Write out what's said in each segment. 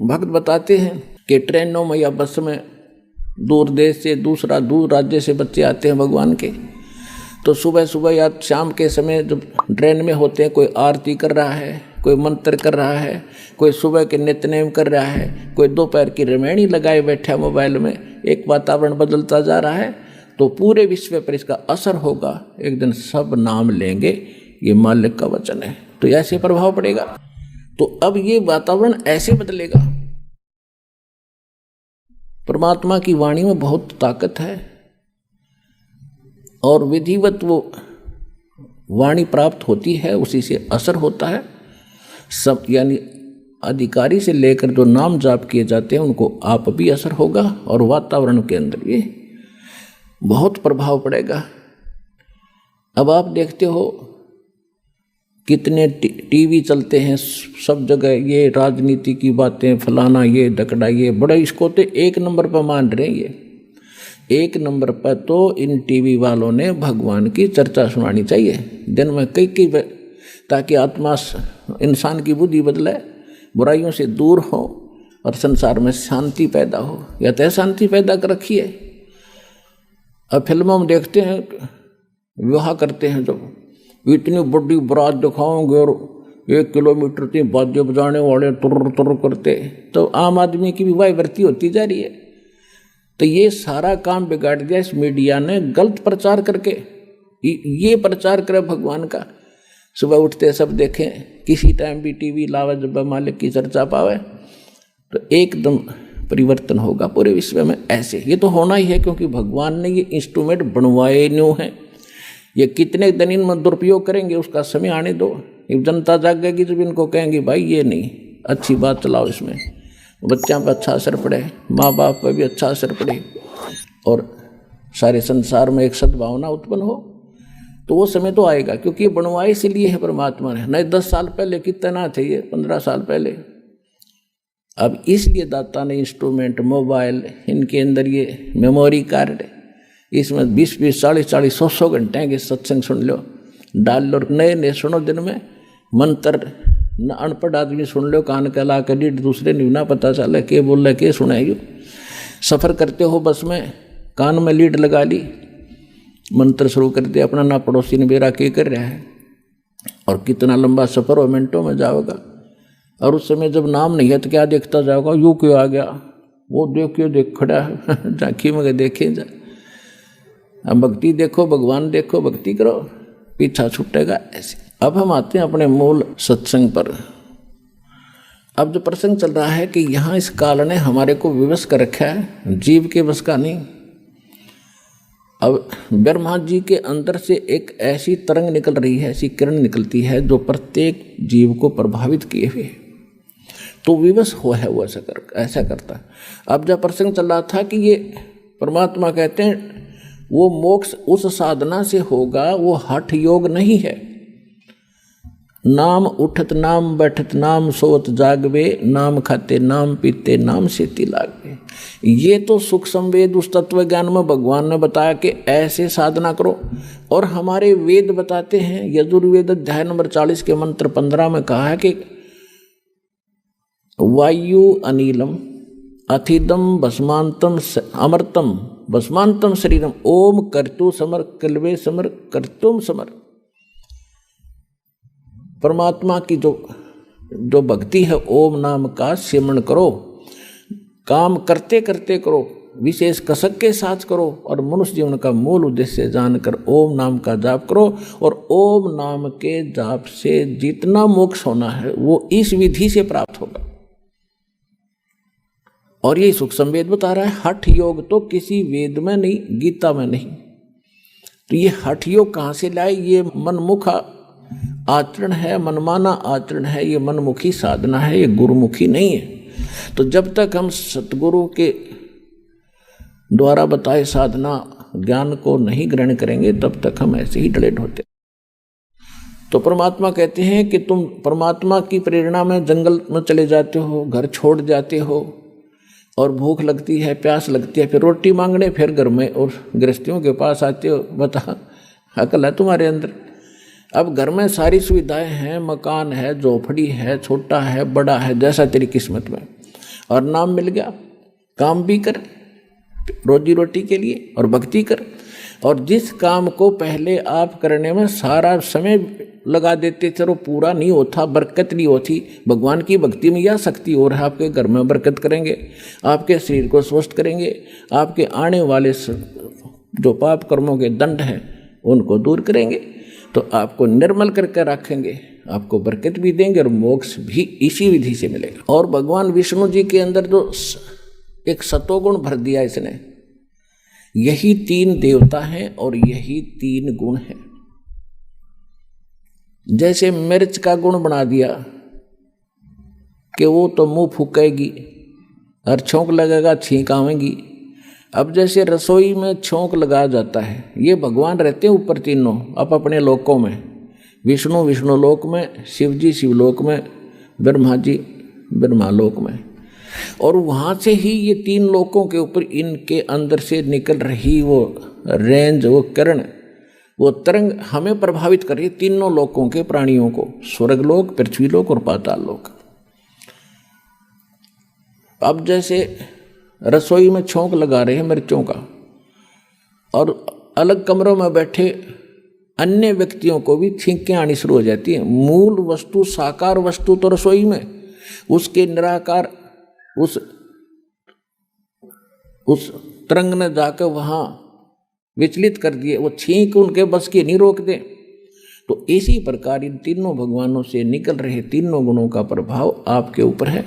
भक्त बताते हैं कि ट्रेनों में या बस में दूर देश से दूर राज्य से बच्चे आते हैं भगवान के, तो सुबह सुबह या शाम के समय जब ट्रेन में होते हैं, कोई आरती कर रहा है, कोई मंत्र कर रहा है, कोई सुबह के नित्यनेम कर रहा है, कोई दोपहर की रमैणी लगाए बैठा मोबाइल में, एक वातावरण बदलता जा रहा है, तो पूरे विश्व पर इसका असर होगा। एक दिन सब नाम लेंगे, ये मालिक का वचन है, तो ऐसे प्रभाव पड़ेगा। तो अब ये वातावरण ऐसे बदलेगा। परमात्मा की वाणी में बहुत ताकत है और विधिवत वो वाणी प्राप्त होती है, उसी से असर होता है। सब यानी अधिकारी से लेकर जो नाम जाप किए जाते हैं उनको आप भी असर होगा और वातावरण के अंदर ये बहुत प्रभाव पड़ेगा। अब आप देखते हो कितने टीवी चलते हैं, सब जगह ये राजनीति की बातें, फलाना ये दकड़ा ये बड़ा, इसको तो एक नंबर पर मान रहे हैं। ये एक नंबर पर तो इन टीवी वालों ने भगवान की चर्चा सुनानी चाहिए दिन में कई ताकि आत्मा इंसान की बुद्धि बदले, बुराइयों से दूर हो और संसार में शांति पैदा हो। या तो शांति पैदा कर रखी है। अब फिल्मों में देखते हैं, विवाह करते हैं जब, इतनी बड़ी बारात दिखाओगे और 1 किलोमीटर से बाजे बजाने वाले तुर तुर करते, तो आम आदमी की भी वाई वृत्ति होती जा रही है। तो ये सारा काम बिगाड़ दिया इस मीडिया ने गलत प्रचार करके। ये प्रचार करे भगवान का, सुबह उठते सब देखें, किसी टाइम भी टीवी लावे, जब मालिक की चर्चा पावे तो एकदम परिवर्तन होगा पूरे विश्व में। ऐसे ये तो होना ही है, क्योंकि भगवान ने ये इंस्ट्रूमेंट बनवाए न्यू हैं। ये कितने दिन इनमें दुरुपयोग करेंगे उसका समय आने दो। जनता जागेगी जब इनको कहेंगे भाई ये नहीं, अच्छी बात चलाओ, इसमें बच्चों पर अच्छा असर पड़े, माँ बाप पर भी अच्छा असर पड़े और सारे संसार में एक सद्भावना उत्पन्न हो, तो वो समय तो आएगा। क्योंकि ये बनवाए इसलिए है परमात्मा ने, नहीं 10 साल पहले कितना थे ये, 15 साल पहले। अब इसलिए दाता ने इंस्ट्रूमेंट, मोबाइल, इनके अंदर ये मेमोरी कार्ड, इसमें 20-20, 40-40, 100 घंटे के सत्संग सुन लो, डाल लो, नए सुनो दिन में मंत्र। न अनपढ़ आदमी सुन लो, कान के ला कर लीड, दूसरे नहीं ना पता चला के बोल रहे के सुनाइयो। सफ़र करते हो बस में, कान में लीड लगा ली, मंत्र शुरू कर दिया अपना, ना पड़ोसी ने मेरा के कर रहा है, और कितना लंबा सफ़र हो, मिनटों में जाओगा। और उस समय जब नाम नहीं है तो क्या देखता जाओगा, यूँ क्यों आ गया, वो देख खड़ा है झांकी में देखे जा। अब भक्ति देखो, भगवान देखो, भक्ति करो, पीछा छूटेगा ऐसे। अब हम आते हैं अपने मूल सत्संग पर। अब जो प्रसंग चल रहा है कि यहाँ इस काल ने हमारे को विवश कर रखा है, जीव के बस का नहीं। अब ब्रह्मा जी के अंदर से एक ऐसी तरंग निकल रही है, ऐसी किरण निकलती है जो प्रत्येक जीव को प्रभावित किए हुए, तो विवश हो है वो ऐसा करता है। अब जब प्रसंग चल रहा था कि ये परमात्मा कहते हैं वो मोक्ष उस साधना से होगा, वो हठ योग नहीं है। नाम उठत नाम बैठत नाम सोत जागवे, नाम खाते नाम पीते नाम सेती लागवे। ये तो सुख संवेद उस तत्व ज्ञान में भगवान ने बताया कि ऐसे साधना करो। और हमारे वेद बताते हैं, यजुर्वेद अध्याय नंबर 40 के मंत्र 15 में कहा है कि वायु अनिलम अथिदम भस्मांतम अमृतम भस्मांतम शरीरम ओम कर्तु समर कल्वे समर कर्तुम समर। परमात्मा की जो भक्ति है, ओम नाम का सिमरण करो, काम करते करते करो, विशेष कसक के साथ करो, और मनुष्य जीवन का मूल उद्देश्य जानकर ओम नाम का जाप करो। और ओम नाम के जाप से जितना मोक्ष होना है वो इस विधि से प्राप्त होगा। और ये सुख संवेद बता रहा है। हठ योग तो किसी वेद में नहीं, गीता में नहीं। तो ये हठ योग कहाँ से लाए? ये मनमुखा आचरण है, मनमाना आचरण है, ये मनमुखी साधना है, ये गुरुमुखी नहीं है। तो जब तक हम सतगुरु के द्वारा बताए साधना ज्ञान को नहीं ग्रहण करेंगे तब तक हम ऐसे ही डलेट होते। तो परमात्मा कहते हैं कि तुम परमात्मा की प्रेरणा में जंगल में चले जाते हो, घर छोड़ जाते हो, और भूख लगती है, प्यास लगती है, फिर रोटी मांगने, फिर घर में और गृहस्थियों के पास आते हो। बता, अकल है तुम्हारे अंदर? अब घर में सारी सुविधाएं हैं, मकान है, झोपड़ी है, छोटा है, बड़ा है, जैसा तेरी किस्मत में, और नाम मिल गया, काम भी कर रोजी रोटी के लिए और भक्ति कर। और जिस काम को पहले आप करने में सारा समय लगा देते थे वो पूरा नहीं होता, बरकत नहीं होती। भगवान की भक्ति में यह शक्ति और है, आपके घर में बरकत करेंगे, आपके शरीर को स्वस्थ करेंगे, आपके आने वाले जो पाप कर्मों के दंड हैं उनको दूर करेंगे, तो आपको निर्मल करके रखेंगे, आपको बरकत भी देंगे और मोक्ष भी इसी विधि से मिलेगा। और भगवान विष्णु जी के अंदर जो एक सतोगुण भर दिया इसने, यही 3 देवता हैं और यही 3 गुण हैं। जैसे मिर्च का गुण बना दिया कि वो तो मुंह फूकेगी और छोंक लगेगा, छींक आवेगी। अब जैसे रसोई में छोंक लगाया जाता है, ये भगवान रहते हैं ऊपर तीनों आप अपने लोकों में, विष्णु विष्णु लोक में, शिव जी शिवलोक में, ब्रह्मा जी ब्रह्मा लोक में। और वहाँ से ही ये 3 लोकों के ऊपर इनके अंदर से निकल रही वो रेंज, वो किरण, वो तरंग हमें प्रभावित कर रही है, तीनों लोकों के प्राणियों को, स्वर्गलोक, पृथ्वीलोक और पाताल लोक। अब जैसे रसोई में छोंक लगा रहे हैं मिर्चों का, और अलग कमरों में बैठे अन्य व्यक्तियों को भी छींकें आनी शुरू हो जाती हैं। मूल वस्तु, साकार वस्तु तो रसोई में, उसके निराकार उस तरंग ने जाकर वहाँ विचलित कर दिए, वो छींक उनके बस की नहीं रोक दे। तो इसी प्रकार इन तीनों भगवानों से निकल रहे तीनों गुणों का प्रभाव आपके ऊपर है,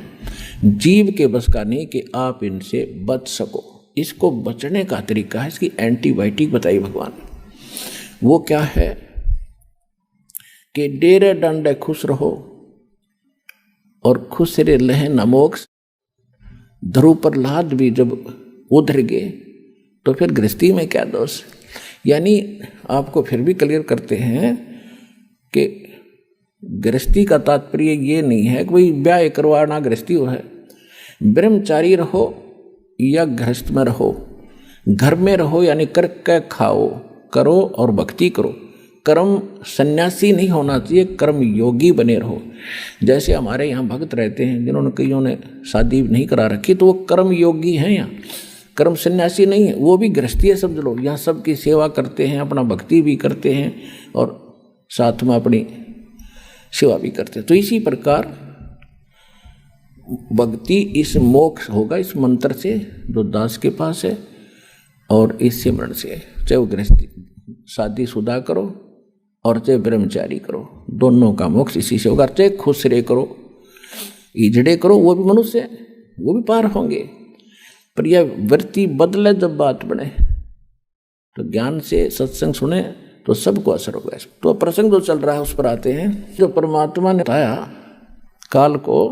जीव के बस का नहीं कि आप इनसे बच सको। इसको बचने का तरीका है, इसकी एंटीबायोटिक बताई भगवान। वो क्या है कि डेरे डंडे खुश रहो और खुश रे लहे न मोक्ष। ध्रुव प्रहलाद भी जब उधर गए तो फिर गृहस्थी में क्या दोष। यानी आपको फिर भी क्लियर करते हैं कि गृहस्थी का तात्पर्य ये नहीं है कि कोई ब्याह करवाना गृहस्थी हो है। ब्रह्मचारी रहो या गृहस्थ में रहो, घर में रहो यानी करके खाओ, करो और भक्ति करो। कर्म सन्यासी नहीं होना चाहिए, कर्म योगी बने रहो। जैसे हमारे यहाँ भक्त रहते हैं जिन्होंने कईयों ने शादी नहीं करा रखी, तो वो कर्म योगी हैं, यहाँ कर्म सन्यासी नहीं है, वो भी गृहस्थी है समझ लो। यहाँ सबकी सेवा करते हैं, अपना भक्ति भी करते हैं और साथ में अपनी सेवा भी करते हैं। तो इसी प्रकार भक्ति इस मोक्ष होगा इस मंत्र से जो दास के पास है और इस सिमरण से। चाहे वो गृहस्थी शादी शुदा करो और चाहे ब्रह्मचारी करो, दोनों का मोक्ष इसी से होगा। चाहे खुश रहे करो, इजड़े करो, वो भी मनुष्य, वो भी पार होंगे। पर यह वृत्ति बदले, जब बात बने तो ज्ञान से सत्संग सुने तो सबको असर होगा। तो प्रसंग जो चल रहा है उस पर आते हैं। जो परमात्मा ने बताया काल को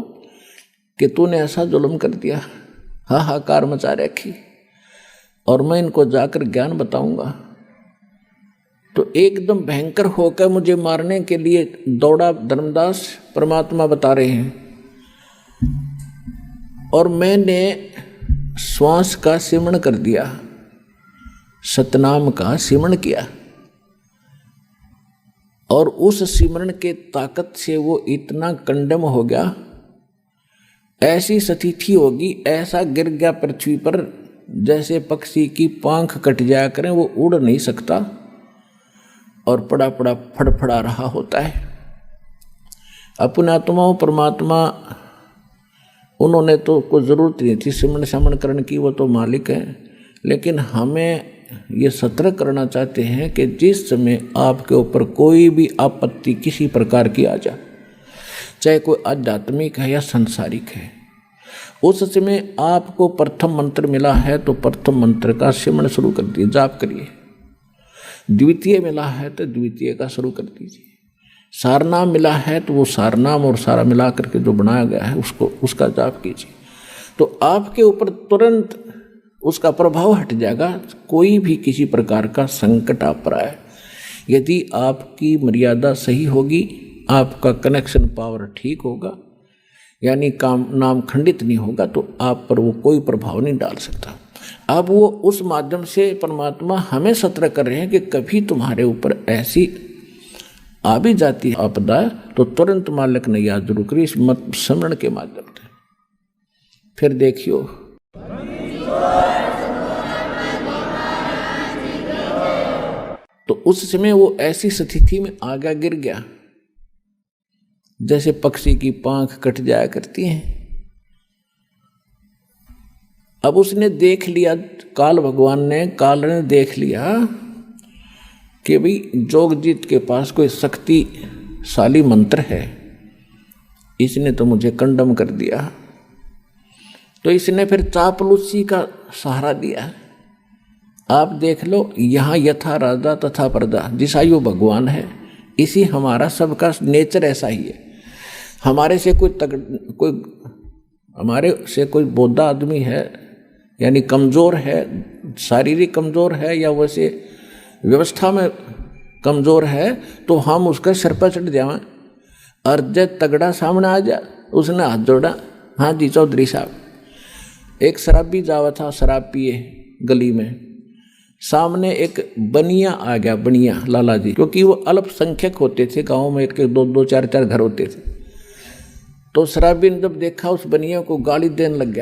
कि तूने ऐसा जुल्म कर दिया, हाहाकार मचा रखी, और मैं इनको जाकर ज्ञान बताऊंगा। तो एकदम भयंकर होकर मुझे मारने के लिए दौड़ा धर्मदास, परमात्मा बता रहे हैं। और मैंने श्वास का सिमरण कर दिया, सतनाम का सिमरण किया, और उस सिमरण के ताकत से वो इतना कंडम हो गया, ऐसी स्थिति होगी, ऐसा गिर गया पृथ्वी पर जैसे पक्षी की पांख कट जाया करें, वो उड़ नहीं सकता और पड़ा पड़ा फड़फड़ा रहा होता है। अपने आत्माओं परमात्मा उन्होंने तो कोई ज़रूरत नहीं थी सिमरण समरण करने की, वो तो मालिक है। लेकिन हमें ये सतर्क करना चाहते हैं कि जिस समय आपके ऊपर कोई भी आपत्ति किसी प्रकार की आ जाए, चाहे कोई आध्यात्मिक है या संसारिक है, उस समय आपको प्रथम मंत्र मिला है तो प्रथम मंत्र का सिमरण शुरू कर दिए, जाप करिए। द्वितीय मिला है तो द्वितीय का शुरू कर दीजिए। सारनाम मिला है तो वो सारनाम और सारा मिला करके जो बनाया गया है उसका जाप कीजिए। तो आपके ऊपर तुरंत उसका प्रभाव हट जाएगा। कोई भी किसी प्रकार का संकट आप पर आए, यदि आपकी मर्यादा सही होगी, आपका कनेक्शन पावर ठीक होगा, यानी काम नाम खंडित नहीं होगा, तो आप पर वो कोई प्रभाव नहीं डाल सकता। अब वो उस माध्यम से परमात्मा हमें सतर्क कर रहे हैं कि कभी तुम्हारे ऊपर ऐसी आ भी जाती है आपदा तो तुरंत मालिक ने याद जरूर करी इस मत स्मरण के माध्यम से। फिर देखियो तो उस समय वो ऐसी स्थिति में आगे गिर गया जैसे पक्षी की पांख कट जाया करती है। अब उसने देख लिया, काल ने देख लिया कि भाई जोगजीत के पास कोई शक्तिशाली मंत्र है, इसने तो मुझे कंडम कर दिया। तो इसने फिर चापलूसी का सहारा दिया। आप देख लो, यहाँ यथा राजा तथा प्रजा, जिसा यो भगवान है, इसी हमारा सबका नेचर ऐसा ही है। हमारे से कोई बोधा आदमी है यानी कमज़ोर है, शारीरिक कमज़ोर है या वैसे व्यवस्था में कमज़ोर है तो हम उसका सिर पर चढ़ जाएं। और जब तगड़ा सामने आ जा, उसने हाथ जोड़ा, हाँ जी चौधरी साहब। एक शराबी जावा था, शराब पिए गली में, सामने एक बनिया आ गया, बनिया लाला जी, क्योंकि वो अल्पसंख्यक होते थे गाँव में, एक दो चार घर होते थे। तो शराबी ने जब देखा उस बनिया को गाली देने लग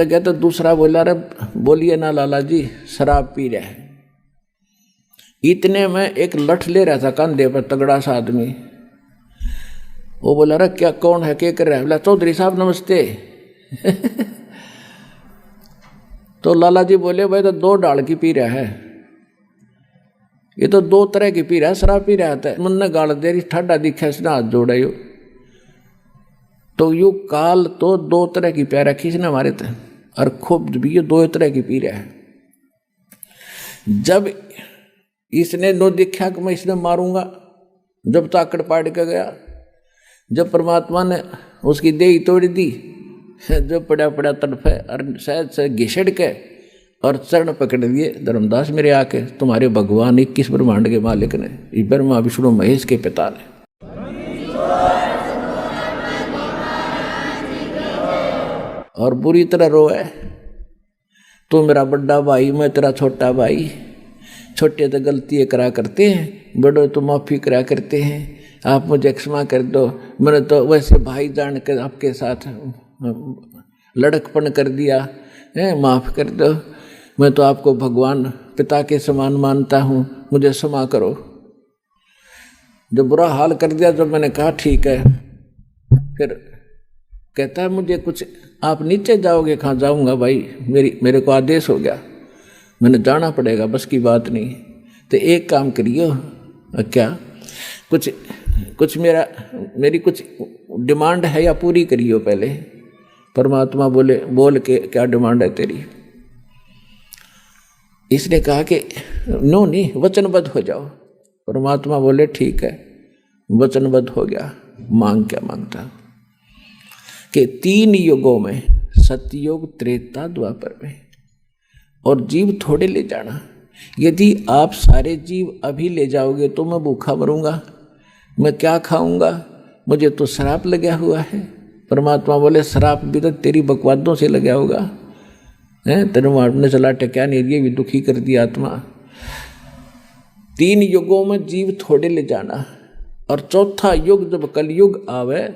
गया तो दूसरा बोला, अरे बोलिए ना लाला जी, शराब पी रहा है। इतने में एक लठ ले रहा था कंधे पर, तगड़ा सा आदमी। वो बोला, अरे क्या, कौन है, क्या कर रहा है? बोला, चौधरी साहब नमस्ते। तो लाला जी बोले, भाई तो 2 डाल की पी रहा है, ये तो 2 तरह की पी रहा है, शराब पी रहा था। मन गाल दे रही, ठाडा दिखा, इसने हाथ जोड़ा यो। तो यू काल तो 2 तरह की प्यारा खींचने हमारे थे, और खूब भी ये 2 तरह की पी रहा है। जब इसने नो देखा कि मैं इसने मारूंगा, जब ताकड़ पाड़ के गया, जब परमात्मा ने उसकी देही तोड़ दी, जो पड़ा तड़फे और शायद से घिसड़ के और चरण पकड़ लिए। धर्मदास मेरे आके, तुम्हारे भगवान 21 ब्रह्मांड के मालिक ने, ब्रह्मा विष्णु महेश के पिता ने। और बुरी तरह रोए, तू मेरा बड़ा भाई, मैं तेरा छोटा भाई, छोटे तो गलतियाँ करा करते हैं, बड़े तो माफ़ी करा करते हैं, आप मुझे क्षमा कर दो, मैंने तो वैसे भाई जान कर आपके साथ लड़कपन कर दिया है, माफ़ कर दो, मैं तो आपको भगवान पिता के समान मानता हूँ, मुझे क्षमा करो। जब बुरा हाल कर दिया, जब मैंने कहा ठीक है, फिर कहता है मुझे कुछ, आप नीचे जाओगे? कहाँ जाऊँगा भाई, मेरे को आदेश हो गया, मैंने जाना पड़ेगा, बस की बात नहीं। तो एक काम करियो, क्या, कुछ मेरी कुछ डिमांड है या पूरी करियो पहले। परमात्मा बोले, बोल के क्या डिमांड है तेरी? इसने कहा कि नो नहीं, वचनबद्ध हो जाओ। परमात्मा बोले ठीक है, वचनबद्ध हो गया। मांग क्या मांगता कि 3 युगों में, सतयुग, त्रेता, द्वापर में, और जीव थोड़े ले जाना। यदि आप सारे जीव अभी ले जाओगे तो मैं भूखा मरूंगा, मैं क्या खाऊंगा, मुझे तो श्राप लगा हुआ है। परमात्मा बोले श्राप भी तो तेरी बकवादों से लगा होगा, तेरे मारने चला टक्या नहीं, ये भी दुखी कर दिया आत्मा। 3 युगों में जीव थोड़े ले जाना, और चौथा युग जब कलयुग आवे,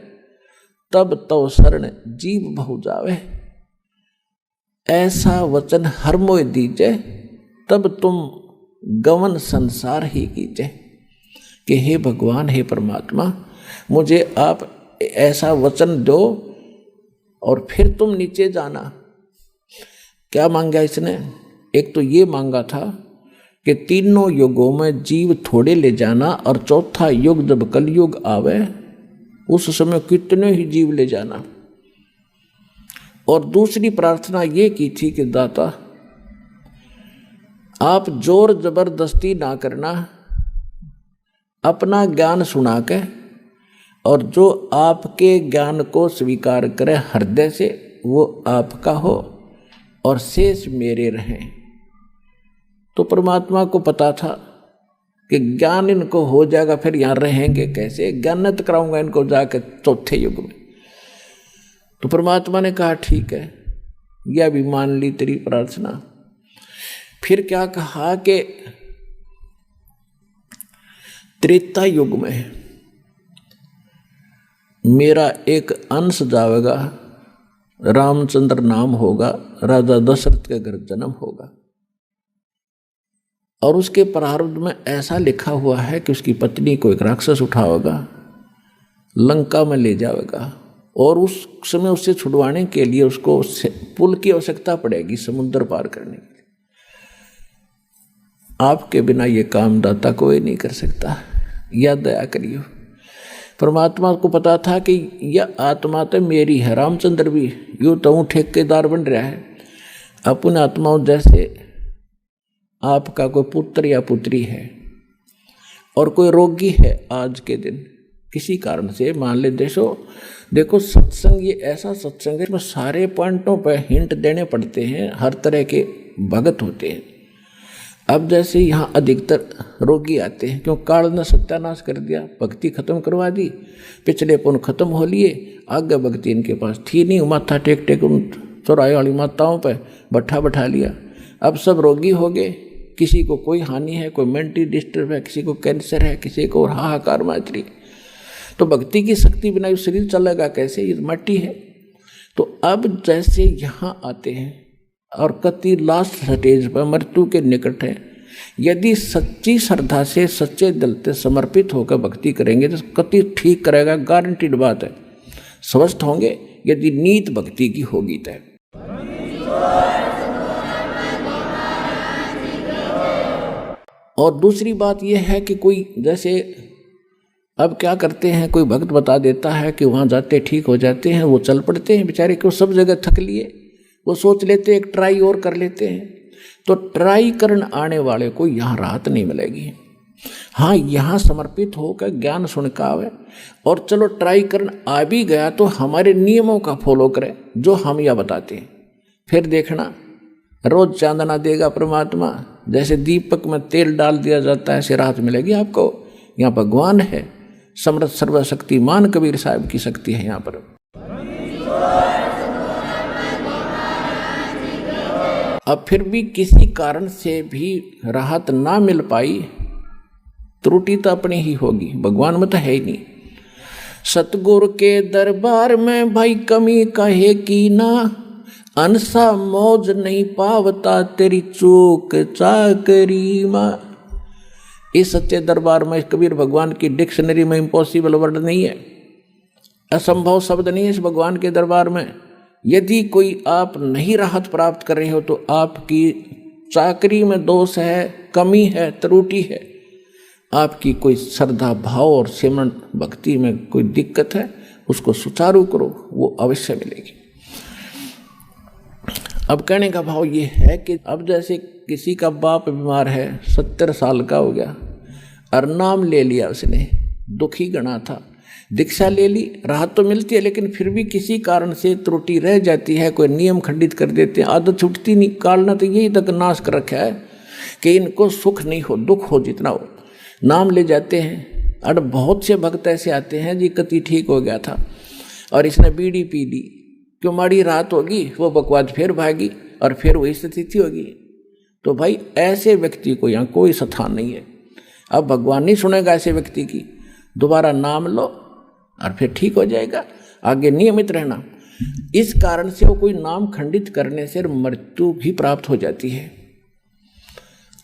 तब तो शरण जीव बहु जावे। ऐसा वचन हर मोय दीजे, तब तुम गवन संसार ही कीजे। कि हे भगवान, हे परमात्मा, मुझे आप ऐसा वचन दो और फिर तुम नीचे जाना। क्या मांगा इसने? एक तो ये मांगा था कि 3 युगों में जीव थोड़े ले जाना, और चौथा युग जब कलयुग आवे उस समय कितने ही जीव ले जाना। और दूसरी प्रार्थना ये की थी कि दाता, आप जोर जबरदस्ती ना करना, अपना ज्ञान सुना के, और जो आपके ज्ञान को स्वीकार करे हृदय से, वो आपका हो और शेष मेरे रहें। तो परमात्मा को पता था कि ज्ञान इनको हो जाएगा, फिर यहाँ रहेंगे कैसे, ज्ञानत कराऊंगा इनको जाकर चौथे युग में। तो परमात्मा ने कहा ठीक है, यह भी मान ली तेरी प्रार्थना। फिर क्या कहा कि त्रेता युग में मेरा एक अंश जाएगा, रामचंद्र नाम होगा, राजा दशरथ के घर जन्म होगा, और उसके प्रारब्ध में ऐसा लिखा हुआ है कि उसकी पत्नी को एक राक्षस उठाएगा, लंका में ले जाएगा, और उस समय उससे छुड़वाने के लिए उसको पुल की आवश्यकता पड़ेगी समुद्र पार करने के लिए। आपके बिना ये काम दाता कोई नहीं कर सकता, या दया करियो। परमात्मा को पता था कि यह आत्मा तो मेरी है, रामचंद्र भी यूँ तो ठेकेदार बन रहा है। अपने आत्माओं जैसे आपका कोई पुत्र या पुत्री है और कोई रोगी है आज के दिन किसी कारण से, मान ले देखो सत्संग ये ऐसा सत्संग है, इसमें सारे पॉइंटों पर हिंट देने पड़ते हैं, हर तरह के भगत होते हैं। अब जैसे यहाँ अधिकतर रोगी आते हैं, क्यों काल ने सत्यानाश कर दिया, भक्ति खत्म करवा दी, पिछले पुण्य खत्म हो लिए, आगे भक्ति इनके पास थी नहीं, माथा टेक टेक उन चौराहे वाली माताओं पर बैठा लिया। अब सब रोगी हो गए, किसी को कोई हानि है, कोई मेंटली डिस्टर्ब है, किसी को कैंसर है, किसी को हाहाकार मात्री। तो भक्ति की शक्ति बिना शरीर चलेगा कैसे, ये मट्टी है। तो अब जैसे यहाँ आते हैं और कति लास्ट स्टेज पर मृत्यु के निकट है, यदि सच्ची श्रद्धा से सच्चे दिल से समर्पित होकर भक्ति करेंगे तो कति ठीक करेगा, गारंटीड बात है, स्वस्थ होंगे यदि नीत भक्ति की होगी तय। और दूसरी बात यह है कि कोई जैसे अब क्या करते हैं, कोई भक्त बता देता है कि वहाँ जाते ठीक हो जाते हैं, वो चल पड़ते हैं बेचारे, क्यों सब जगह थक लिए, वो सोच लेते एक ट्राई और कर लेते हैं। तो ट्राई करने आने वाले को यहाँ राहत नहीं मिलेगी। हाँ, यहाँ समर्पित होकर ज्ञान सुनकर आवे, और चलो ट्राई करने आ भी गया तो हमारे नियमों का फॉलो करे जो हम यह बताते हैं। फिर देखना रोज चांदना देगा परमात्मा, जैसे दीपक में तेल डाल दिया जाता है, ऐसे राहत मिलेगी आपको। यहाँ भगवान है, समर्थ सर्वशक्तिमान कबीर साहब की शक्ति है यहाँ पर। अब फिर भी किसी कारण से भी राहत ना मिल पाई, त्रुटि तो अपनी ही होगी, भगवान में तो है ही नहीं। सतगुरु के दरबार में भाई कमी कहे की ना, अनसा मौज नहीं पावता तेरी चूक चाकरी माँ। इस सच्चे दरबार में कबीर भगवान की डिक्शनरी में इम्पॉसिबल वर्ड नहीं है, असंभव शब्द नहीं है इस भगवान के दरबार में। यदि कोई आप नहीं राहत प्राप्त कर रहे हो तो आपकी चाकरी में दोष है, कमी है, त्रुटि है, आपकी कोई श्रद्धा भाव और सिमरन भक्ति में कोई दिक्कत है, उसको सुचारू करो, वो अवश्य मिलेगी। अब कहने का भाव ये है कि अब जैसे किसी का बाप बीमार है, 70 साल का हो गया, और नाम ले लिया उसने, दुखी गणा था, दीक्षा ले ली, राहत तो मिलती है, लेकिन फिर भी किसी कारण से त्रुटि रह जाती है, कोई नियम खंडित कर देते हैं, आदत छूटती नहीं। काल ने तो यही तक नाश कर रखा है कि इनको सुख नहीं हो, दुख हो जितना हो, नाम ले जाते हैं। और बहुत से भक्त ऐसे आते हैं जी कति ठीक हो गया था और इसने बीड़ी पी ली, क्यों माड़ी रात होगी, वो बकवाद फिर भागी और फिर वही स्थिति होगी। तो भाई ऐसे व्यक्ति को यहाँ कोई स्थान नहीं है। अब भगवान नहीं सुनेगा ऐसे व्यक्ति की, दोबारा नाम लो और फिर ठीक हो जाएगा, आगे नियमित रहना। इस कारण से वो कोई नाम खंडित करने से मृत्यु भी प्राप्त हो जाती है।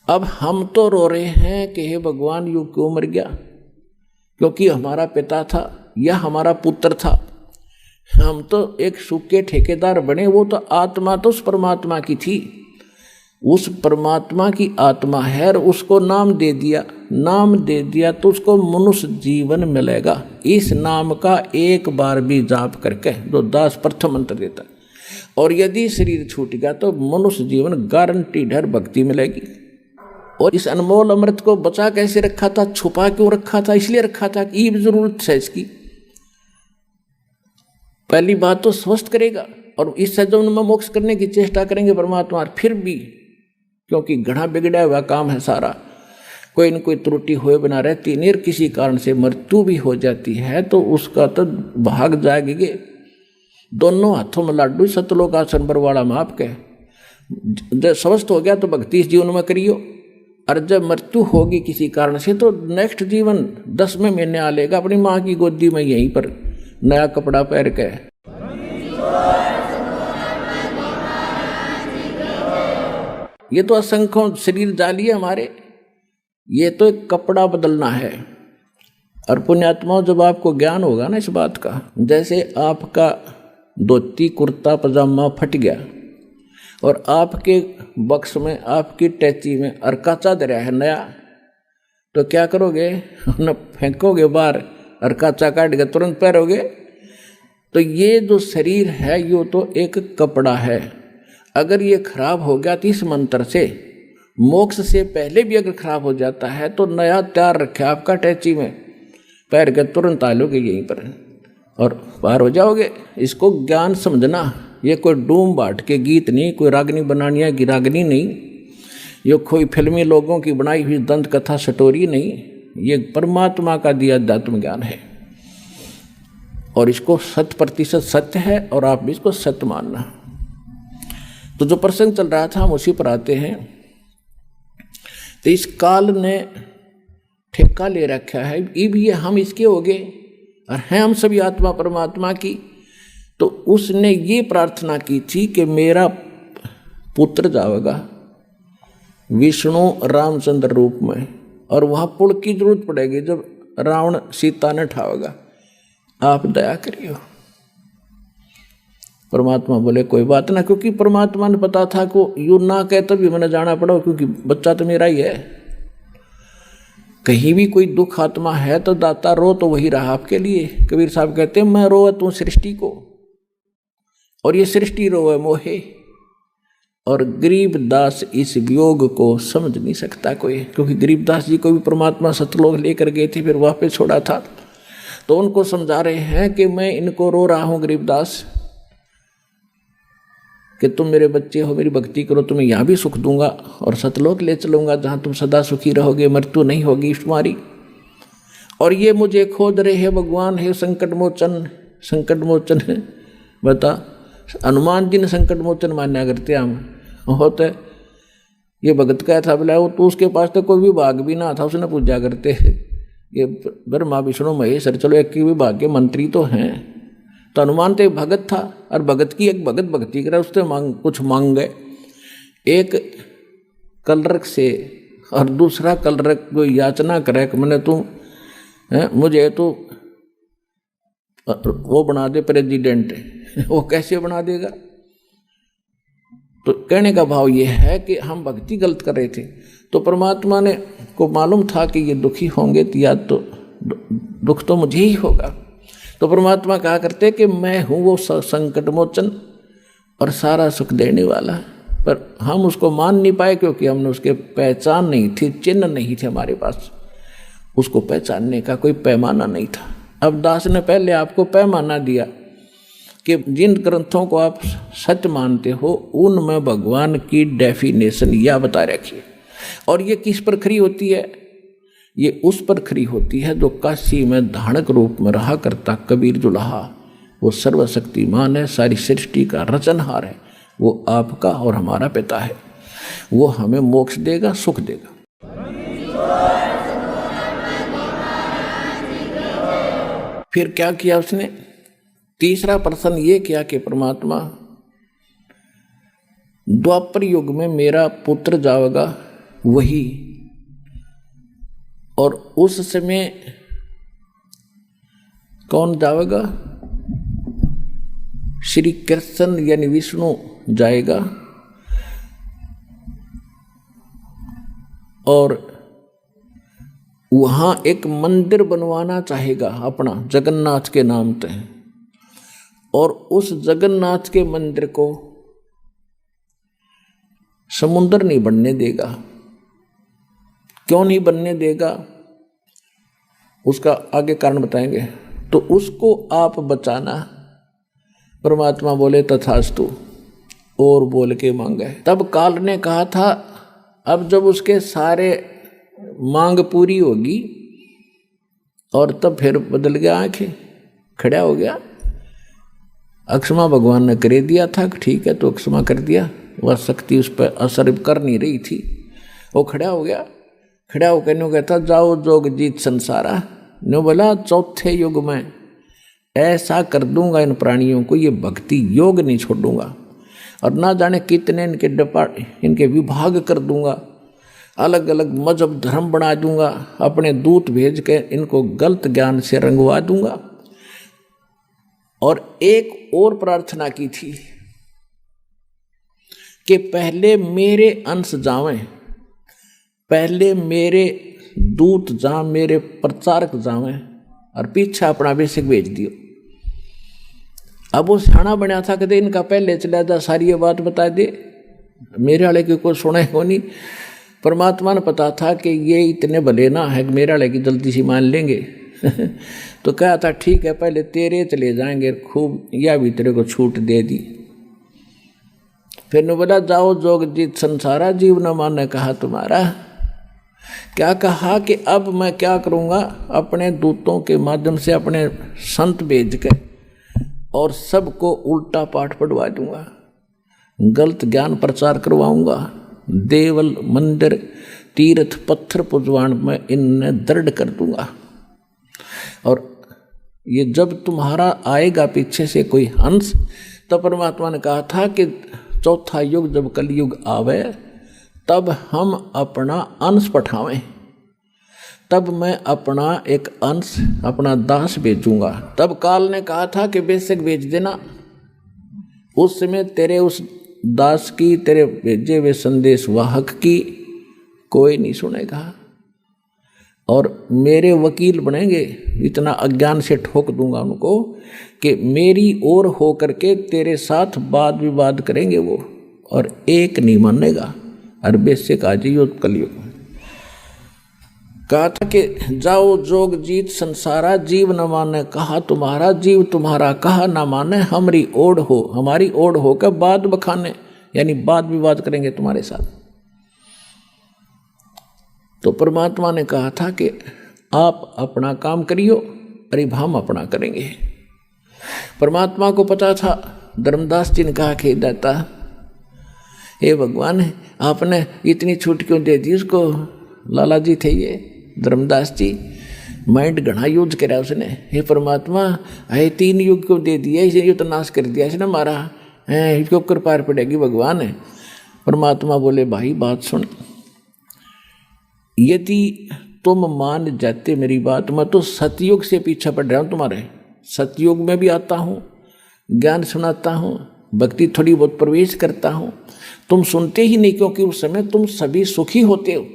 अब हम तो रो रहे हैं कि हे भगवान यू क्यों मर गया, क्योंकि हमारा पिता था या हमारा पुत्र था, हम तो एक सुख के ठेकेदार बने। वो तो आत्मा तो उस परमात्मा की थी, उस परमात्मा की आत्मा है, और उसको नाम दे दिया तो उसको मनुष्य जीवन मिलेगा। इस नाम का एक बार भी जाप करके जो दास प्रथम मंत्र देता, और यदि शरीर छूट गया तो मनुष्य जीवन गारंटीड है, भक्ति मिलेगी। और इस अनमोल अमृत को बचा कैसे रखा था, छुपा क्यों रखा था, इसलिए रखा था कि ये जरूरत है इसकी। पहली बात तो स्वस्थ करेगा, और इस सज्जन में मोक्ष करने की चेष्टा करेंगे परमात्मा। फिर भी क्योंकि घड़ा बिगड़ा हुआ काम है सारा, कोई न कोई त्रुटि हुए बिना रहती नहीं, किसी कारण से मृत्यु भी हो जाती है तो उसका तो भाग जाएंगे। दोनों हाथों में लाडू, सतलोक आसन बरवाड़ा में आपके। जब स्वस्थ हो गया तो भक्ति इस जीवन में करियो, और जब मृत्यु होगी किसी कारण से तो नेक्स्ट जीवन 10वें महीने आ लेगा अपनी माँ की गोदी में, यहीं पर नया कपड़ा पहन के। ये तो असंख्यों शरीर जाली है हमारे, ये तो एक कपड़ा बदलना है। और पुण्यात्माओं, जब आपको ज्ञान होगा ना इस बात का, जैसे आपका धोती कुर्ता पजामा फट गया और आपके बक्स में, आपकी टैची में अरका चादर है नया, तो क्या करोगे? न फेंकोगे बाहर, अरका चा काट के तुरंत पहनोगे? तो ये जो शरीर है ये तो एक कपड़ा है। अगर ये खराब हो गया तो इस मंत्र से, मोक्ष से पहले भी अगर खराब हो जाता है तो नया तैयार रखा आपका टैची में, पैर के तुरंत आ लोगे यहीं पर और पार हो जाओगे। इसको ज्ञान समझना, ये कोई डूम बाट के गीत नहीं, कोई रागनी बनानिया की रागनी नहीं, ये कोई फिल्मी लोगों की बनाई हुई दंत कथा स्टोरी नहीं, ये परमात्मा का दिया अध्यात्म ज्ञान है और इसको 100% सत्य है और आप भी इसको सत्य मानना। तो जो प्रसंग चल रहा था हम उसी पर आते हैं। तो इस काल ने ठेका ले रखा है, ये हम इसके हो गए और हैं हम सभी आत्मा परमात्मा की। तो उसने ये प्रार्थना की थी कि मेरा पुत्र जाएगा विष्णु रामचंद्र रूप में, और वहाँ पुल की जरूरत पड़ेगी जब रावण सीता ने ठावेगा, आप दया करियो। परमात्मा बोले कोई बात ना, क्योंकि परमात्मा ने पता था को यू ना कहे तभी मैंने जाना पड़ा, क्योंकि बच्चा तो मेरा ही है। कहीं भी कोई दुख आत्मा है तो दाता रो तो वही रहा आपके लिए। कबीर साहब कहते हैं मैं रोए तू सृष्टि को, और ये सृष्टि रोए मोहे। और गरीबदास इस वियोग को समझ नहीं सकता कोई, क्योंकि गरीबदास जी को भी परमात्मा सतलोक लेकर गए थे, फिर वापस छोड़ा था। तो उनको समझा रहे हैं कि मैं इनको रो रहा हूँ गरीबदास, कि तुम मेरे बच्चे हो, मेरी भक्ति करो, तुम्हें यहाँ भी सुख दूंगा और सतलोक ले चलूंगा जहाँ तुम सदा सुखी रहोगे, मृत्यु नहीं होगी तुम्हारी। और ये मुझे खोज रहे हैं भगवान है संकट मोचन, संकट मोचन है। बता हनुमान जी ने संकट मोचन मान्या करते हम होते। ये भगत का था बोला, वो तो उसके पास तो कोई विभाग भी ना था, उसने पूजा करते ये ब्रह्मा विष्णु महेश, चलो एक ही विभाग के मंत्री तो हैं। तो हनुमान तो एक भगत था, और भगत की एक भगत भक्ति करे, उससे कुछ मांग गए। एक कलरक से और दूसरा कलरक को याचना करे कि मैंने तू मुझे तो वो बना दे प्रेसिडेंट। वो कैसे बना देगा? तो कहने का भाव ये है कि हम भक्ति गलत कर रहे थे, तो परमात्मा ने को मालूम था कि ये दुखी होंगे तो या तो दुख तो मुझे ही होगा। तो परमात्मा कहा करते कि मैं हूँ वो संकट मोचन और सारा सुख देने वाला, पर हम उसको मान नहीं पाए क्योंकि हमने उसके पहचान नहीं थी, चिन्ह नहीं थे हमारे पास, उसको पहचानने का कोई पैमाना नहीं था। अब दास ने पहले आपको पैमाना दिया कि जिन ग्रंथों को आप सत्य मानते हो उनमें भगवान की डेफिनेशन यह बता रखी है। और ये किस पर खरी होती है? ये उस पर खरी होती है जो काशी में धानक रूप में रहा करता कबीर जुलाहा, वो सर्वशक्तिमान है, सारी सृष्टि का रचनहार है, वो आपका और हमारा पिता है, वो हमें मोक्ष देगा, सुख देगा। फिर क्या किया उसने? तीसरा प्रश्न ये किया कि परमात्मा द्वापर युग में मेरा पुत्र जाएगा वही, और उस समय कौन जाएगा? श्री कृष्ण यानी विष्णु जाएगा, और वहां एक मंदिर बनवाना चाहेगा अपना जगन्नाथ के नाम पे, और उस जगन्नाथ के मंदिर को समुद्र नहीं बनने देगा। क्यों नहीं बनने देगा? उसका आगे कारण बताएंगे। तो उसको आप बचाना। परमात्मा बोले तथास्तु, और बोल के मांगे। तब काल ने कहा था अब जब उसके सारे मांग पूरी होगी, और तब फिर बदल गया, आंखें खड़ा हो गया। अक्षमा भगवान ने कर दिया था, ठीक है तो अक्षमा कर दिया, वह शक्ति उस पर असर कर नहीं रही थी, वो खड़ा हो गया। खड़ा होकर न्यू कहता जाओ जोग जीत संसारा। न्यू बोला चौथे युग में ऐसा कर दूंगा इन प्राणियों को, ये भक्ति योग नहीं छोड़ूंगा, और ना जाने कितने इनके विभाग कर दूंगा, अलग अलग मजहब धर्म बना दूंगा, अपने दूत भेज के इनको गलत ज्ञान से रंगवा दूंगा। और एक और प्रार्थना की थी कि पहले मेरे अंश जावें, पहले मेरे दूत जाएं, मेरे प्रचारक जावें, और पीछे अपना बेसिक भेज दियो। अब वो सियाना बना था कहते इनका पहले चला जा, सारी ये बात बता दे, मेरे वाले की कोई सुने हो नहीं। परमात्मा ने पता था कि ये इतने भले ना है कि मेरे वाले की जल्दी सी मान लेंगे तो कहा था ठीक है पहले तेरे चले जाएंगे, खूब या भी तेरे को छूट दे दी। फिर ने बोला जाओ जोग जीत संसारा, जीव न माने कहा तुम्हारा। क्या कहा कि अब मैं क्या करूँगा, अपने दूतों के माध्यम से अपने संत भेज के और सबको उल्टा पाठ पढ़वा दूंगा, गलत ज्ञान प्रचार करवाऊंगा, देवल मंदिर तीर्थ पत्थर पुजवान में इन्हें दृढ़ कर दूंगा। और ये जब तुम्हारा आएगा पीछे से कोई हंस, तो परमात्मा ने कहा था कि चौथा युग जब कलयुग आवे तब हम अपना अंश पठावें, तब मैं अपना एक अंश अपना दास भेजूंगा। तब काल ने कहा था कि बेशक भेज देना, उस समय तेरे उस दास की, तेरे भेजे हुए संदेश वाहक की कोई नहीं सुनेगा, और मेरे वकील बनेंगे। इतना अज्ञान से ठोक दूंगा उनको कि मेरी ओर हो करके तेरे साथ वाद विवाद करेंगे वो, और एक नहीं मानेगा। और बेशक आज ही कलयुग में कहा था कि जाओ जोग जीत संसारा, जीव न माने कहा तुम्हारा, जीव तुम्हारा कहा न माने, हमारी ओढ़ हो, हमारी ओढ़ होकर बाद बखाने, यानी वाद विवाद करेंगे तुम्हारे साथ। तो परमात्मा ने कहा था कि आप अपना काम करियो, अरे हम अपना करेंगे। परमात्मा को पता था। धर्मदास जी ने कहा कि दाता हे भगवान, आपने इतनी छूट क्यों दे दी उसको। लाला जी थे ये धर्मदास जी, माइंड घना यूज करा उसने। हे परमात्मा, अरे 3 युग क्यों दे दिया, इसे युद्ध नाश कर दिया इसने मारा है, इसको कृपा पड़ेगी भगवान है। परमात्मा बोले भाई बात सुन, यदि तुम मान जाते मेरी बात, मैं तो सतयुग से पीछा पड़ रहा हूँ तुम्हारे। सतयुग में भी आता हूँ, ज्ञान सुनाता हूँ, भक्ति थोड़ी बहुत प्रवेश करता हूँ, तुम सुनते ही नहीं, क्योंकि उस समय तुम सभी सुखी होते हो।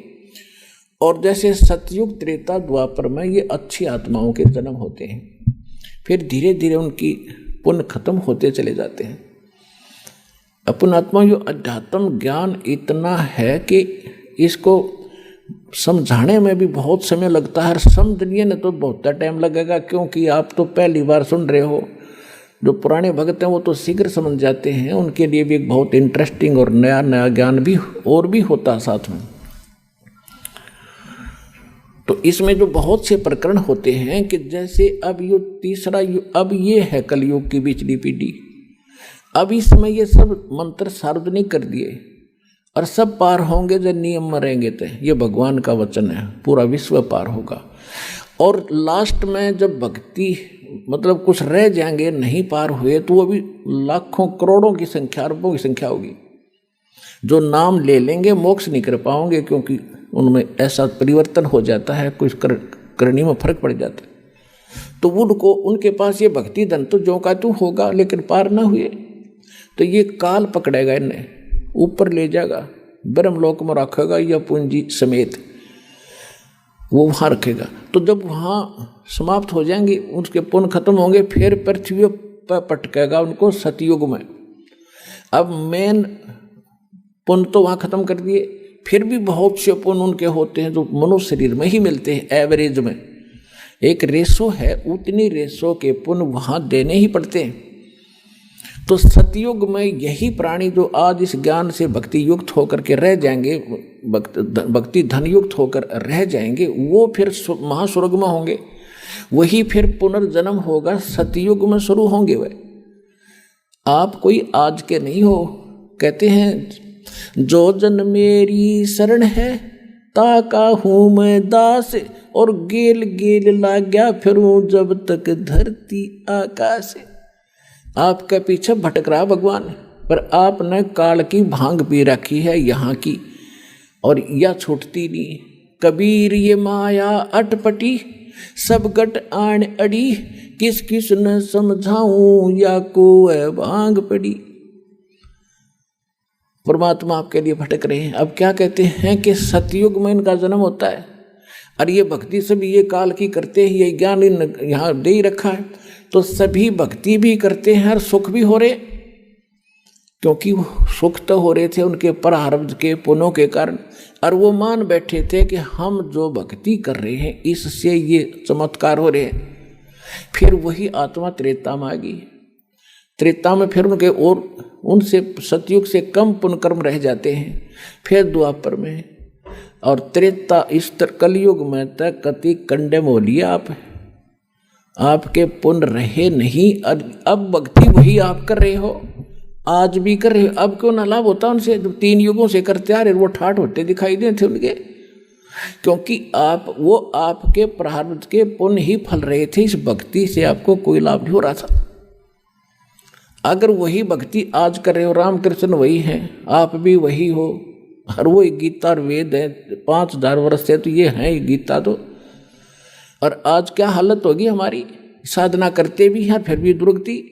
और जैसे सतयुग त्रेता द्वापर में ये अच्छी आत्माओं के जन्म होते हैं, फिर धीरे धीरे उनकी पुण्य खत्म होते चले जाते हैं। अपन आत्मा जो अध्यात्म ज्ञान इतना है कि इसको समझाने में भी बहुत समय लगता है। समझने में तो बहुत टाइम लगेगा, क्योंकि आप तो पहली बार सुन रहे हो। जो पुराने भक्त हैं वो तो शीघ्र समझ जाते हैं, उनके लिए भी एक बहुत इंटरेस्टिंग और नया नया ज्ञान भी और भी होता है साथ में। तो इसमें जो बहुत से प्रकरण होते हैं कि जैसे अब ये तीसरा युग, अब ये है कलयुग की पिछली पीढ़ी, अब इस समय ये सब मंत्र सार्वजनिक कर दिए और सब पार होंगे जब नियम में रहेंगे। तो ये भगवान का वचन है, पूरा विश्व पार होगा। और लास्ट में जब भक्ति मतलब कुछ रह जाएंगे नहीं पार हुए, तो वो भी लाखों करोड़ों की संख्या, अरबों की संख्या होगी। जो नाम ले लेंगे मोक्ष नहीं कर पाओगे, क्योंकि उनमें ऐसा परिवर्तन हो जाता है, कुछ करनी में फर्क पड़ जाता है। तो उनको उनके पास ये भक्ति धन तो जो का तू होगा, लेकिन पार ना हुए तो ये काल पकड़ेगा, इन्हें ऊपर ले जाएगा, ब्रह्मलोक में रखेगा या पूंजी समेत वो वहाँ रखेगा। तो जब वहाँ समाप्त हो जाएंगे, उसके पुण्य खत्म होंगे, फिर पृथ्वी पर पटकेगा उनको सतयुग में। अब मेन पुण्य तो वहाँ खत्म कर दिए, फिर भी बहुत से पुण्य उनके होते हैं जो मनुष्य शरीर में ही मिलते हैं। एवरेज में एक रेशो है, उतनी रेशो के पुण्य वहाँ देने ही पड़ते हैं। तो सतयुग में यही प्राणी जो आज इस ज्ञान से भक्ति युक्त होकर के रह जाएंगे, भक्ति धन युक्त होकर रह जाएंगे, वो फिर महास्वर्ग में होंगे। वही फिर पुनर्जन्म होगा, सतयुग में शुरू होंगे। वे आप कोई आज के नहीं हो। कहते हैं जो जन मेरी शरण है ताका हूँ मैं दास और गेल गेल लाग्या फिरूं जब तक धरती आकाश। आपके पीछे भटक रहा भगवान, पर आपने काल की भांग पी रखी है यहाँ की, और यह छूटती नहीं। कबीर ये माया अटपटी सब गट आन अड़ी, किस किस न समझाऊं या को है भांग पड़ी। परमात्मा आपके लिए भटक रहे हैं। अब क्या कहते हैं कि सतयुग में इनका जन्म होता है, और ये भक्ति सब ये काल की करते हैं, ये ज्ञान यहाँ दे ही रखा है, तो सभी भक्ति भी करते हैं और सुख भी हो रहे, क्योंकि सुख तो हो रहे थे उनके प्रारब्ध के पुण्यों के कारण, और वो मान बैठे थे कि हम जो भक्ति कर रहे हैं इससे ये चमत्कार हो रहे हैं। फिर वही आत्मा त्रेता में आ गई। त्रेता में फिर उनके और उनसे सतयुग से कम पुण्य कर्म रह जाते हैं, फिर द्वापर में, और त्रेता इस कलयुग में तक कति कंडेम हो लिया आपके पुण्य रहे नहीं। अब भक्ति वही आप कर रहे हो, आज भी कर रहे हो। अब क्यों ना लाभ होता उनसे, 3 युगों से करते आ रहे, वो ठाठ होते दिखाई दे थे उनके, क्योंकि वो आपके प्रारब्ध के पुण्य ही फल रहे थे। इस भक्ति से आपको कोई लाभ नहीं हो रहा था। अगर वही भक्ति आज कर रहे हो, रामकृष्ण वही हैं, आप भी वही हो, और वो गीता और वेद है 5000 वर्ष से, तो ये है गीता तो। और आज क्या हालत होगी हमारी, साधना करते भी हैं फिर भी दुर्गति।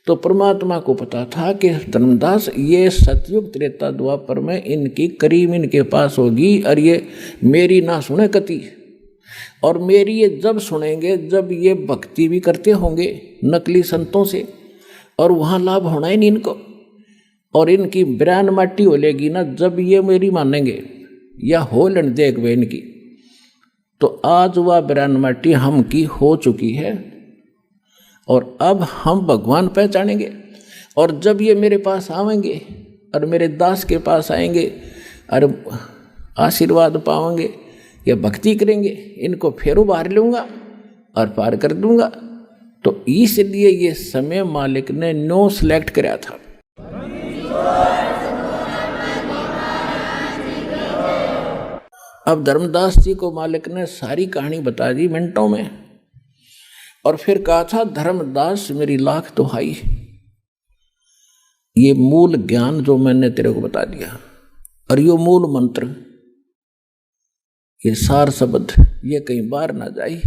तो परमात्मा को पता था कि धर्मदास ये सतयुग त्रेता द्वापर में इनकी करीम इनके पास होगी, और ये मेरी ना सुने कति, और मेरी ये जब सुनेंगे जब ये भक्ति भी करते होंगे नकली संतों से, और वहाँ लाभ होना ही नहीं इनको, और इनकी बिरान माटी हो लेगी ना जब ये मेरी मानेंगे, या हो लेन देख वे इनकी। तो आज वह बिरान माटी हम की हो चुकी है, और अब हम भगवान पहचानेंगे। और जब ये मेरे पास आवेंगे और मेरे दास के पास आएंगे और आशीर्वाद पाएंगे या भक्ति करेंगे, इनको फिर उबार लूँगा और पार कर दूँगा। तो इसलिए ये समय मालिक ने नो सिलेक्ट कराया था। अब धर्मदास जी को मालिक ने सारी कहानी बता दी मिनटों में, और फिर कहा था धर्मदास मेरी लाख दुहाई, ये मूल ज्ञान जो मैंने तेरे को बता दिया, और ये मूल मंत्र, ये सार शब्द ये कहीं बाहर ना जाए,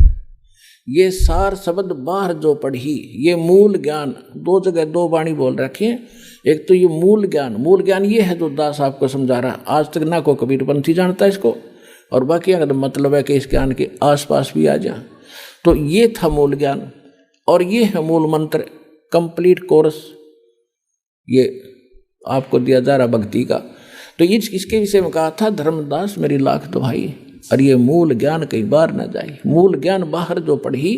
ये सार शब्द बाहर जो पढ़ी, ये मूल ज्ञान 2 जगह 2 वाणी बोल रखी है। एक तो ये मूल ज्ञान ये है जो दास आपको समझा रहा, आज तक ना को कबीरपंथी जानता है इसको, और बाकी अगर मतलब है कि इस ज्ञान के आसपास भी आ जाए। तो ये था मूल ज्ञान, और ये है मूल मंत्र, कंप्लीट कोर्स ये आपको दिया जा रहा भक्ति का। तो इसके विषय में कहा था धर्मदास मेरी लाख दुहाई, और ये मूल ज्ञान कई बार न जाए। मूल ज्ञान बाहर जो पढ़ी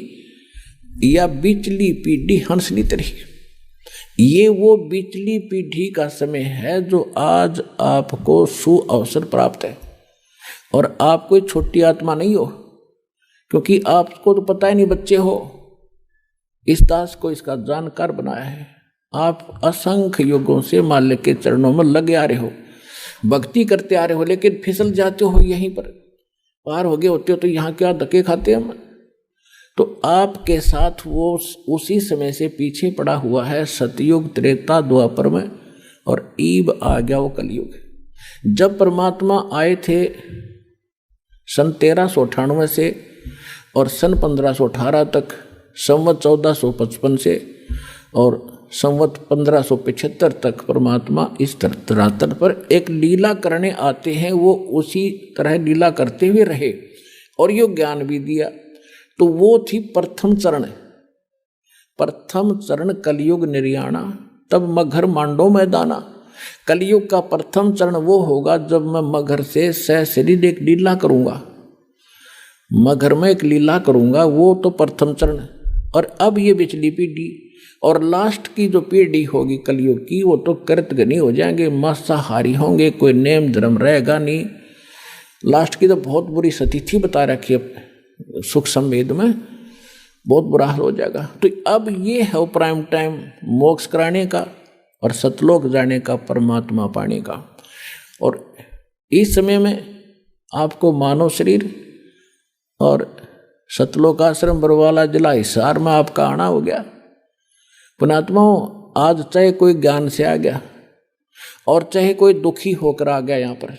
या बिचली पीढ़ी हंसनी तरी, ये वो बिचली पीढ़ी का समय है जो आज आपको सुअवसर प्राप्त है। और आप कोई छोटी आत्मा नहीं हो, क्योंकि आपको तो पता ही नहीं बच्चे हो, इस दास को इसका जानकार बनाया है। आप असंख्य युगों से मालिक के चरणों में लगे आ रहे हो, भक्ति करते आ रहे हो, लेकिन फिसल जाते हो, यहीं पर पार हो गए होते हो तो यहाँ क्या धक्के खाते हम। तो आपके साथ वो उसी समय से पीछे पड़ा हुआ है सतयुग त्रेता द्वापर में, और ईब आ गया वो कलयुग। जब परमात्मा आए थे सन 1398 से और सन 1518 तक, संवत 1455 से और संवत 1575 तक परमात्मा इस धरातल पर एक लीला करने आते हैं। वो उसी तरह लीला करते हुए रहे और यो ज्ञान भी दिया। तो वो थी प्रथम चरण कलयुग निर्याणा, तब मगर मांडो मैदाना। कलयुग का प्रथम चरण वो होगा जब मैं मगर से सशरीर एक लीला करूंगा, मगर में एक लीला करूंगा, वो तो प्रथम चरण। और अब ये पिछली पीढ़ी और लास्ट की जो पीढ़ी होगी कलयुग की, वो तो कृतघ्नी हो जाएंगे, मांसाहारी होंगे, कोई नेम धर्म रहेगा नहीं। लास्ट की तो बहुत बुरी स्थिति बता रखी है सुख संवेद में, बहुत बुरा हाल हो जाएगा। तो अब ये है प्राइम टाइम मोक्ष कराने का और सतलोक जाने का, परमात्मा पाने का। और इस समय में आपको मानव शरीर और सतलोकाश्रम बरवाला जिला हिसार में आपका आना हो गया। पुणात्माओं, आज चाहे कोई ज्ञान से आ गया और चाहे कोई दुखी होकर आ गया यहाँ पर,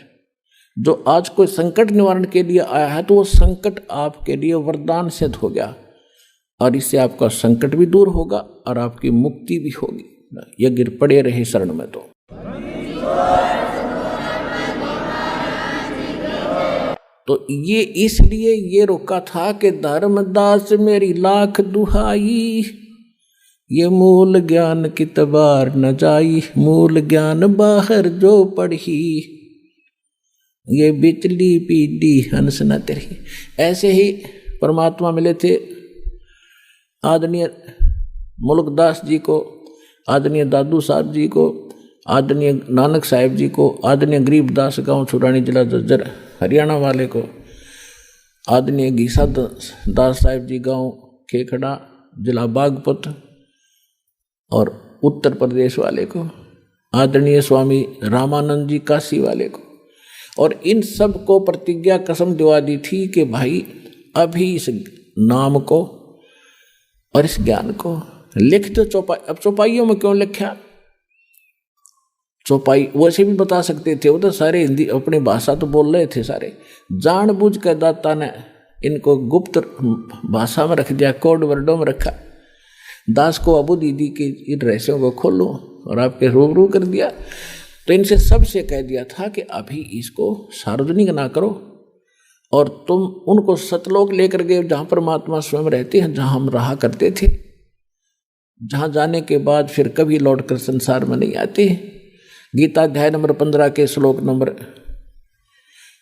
जो आज कोई संकट निवारण के लिए आया है तो वो संकट आपके लिए वरदान सिद्ध हो गया और इससे आपका संकट भी दूर होगा और आपकी मुक्ति भी होगी। ये गिर पड़े रहे शरण में। तो ये इसलिए ये रोका था कि धर्मदास मेरी लाख दुहाई, ये मूल ज्ञान की तबार न जाई, मूल ज्ञान बाहर जो पढ़ी, ये बिचली पीडी हंस न तेरी। ऐसे ही परमात्मा मिले थे आदरणीय मुल्कदास जी को, आदरणीय दादू साहब जी को, आदरणीय नानक साहिब जी को, आदरणीय गरीबदास गांव छुरानी जिला जज्जर हरियाणा वाले को, आदरणीय गीसा दास साहिब जी गांव खेखड़ा जिला बागपत और उत्तर प्रदेश वाले को, आदरणीय स्वामी रामानंद जी काशी वाले को, और इन सब को प्रतिज्ञा कसम दिवा दी थी कि भाई अभी इस नाम को और इस ज्ञान को लिख दो चौपाई। अब चौपाइयों में क्यों लिखा? चौपाई वैसे भी बता सकते थे, वो तो सारे हिंदी अपनी भाषा तो बोल रहे थे सारे, जानबूझ कर दाता ने इनको गुप्त भाषा में रख दिया, कोड वर्डों में रखा। दास को अबू दीदी के इन रहस्यों को खोलो और आपके रूबरू कर दिया। तो इनसे सबसे कह दिया था कि अभी इसको सार्वजनिक ना करो और तुम उनको सतलोक लेकर गए जहाँ परमात्मा स्वयं रहते हैं, जहाँ हम रहा करते थे, जहाँ जाने के बाद फिर कभी लौट कर संसार में नहीं आते। गीता अध्याय नंबर 15 के श्लोक नंबर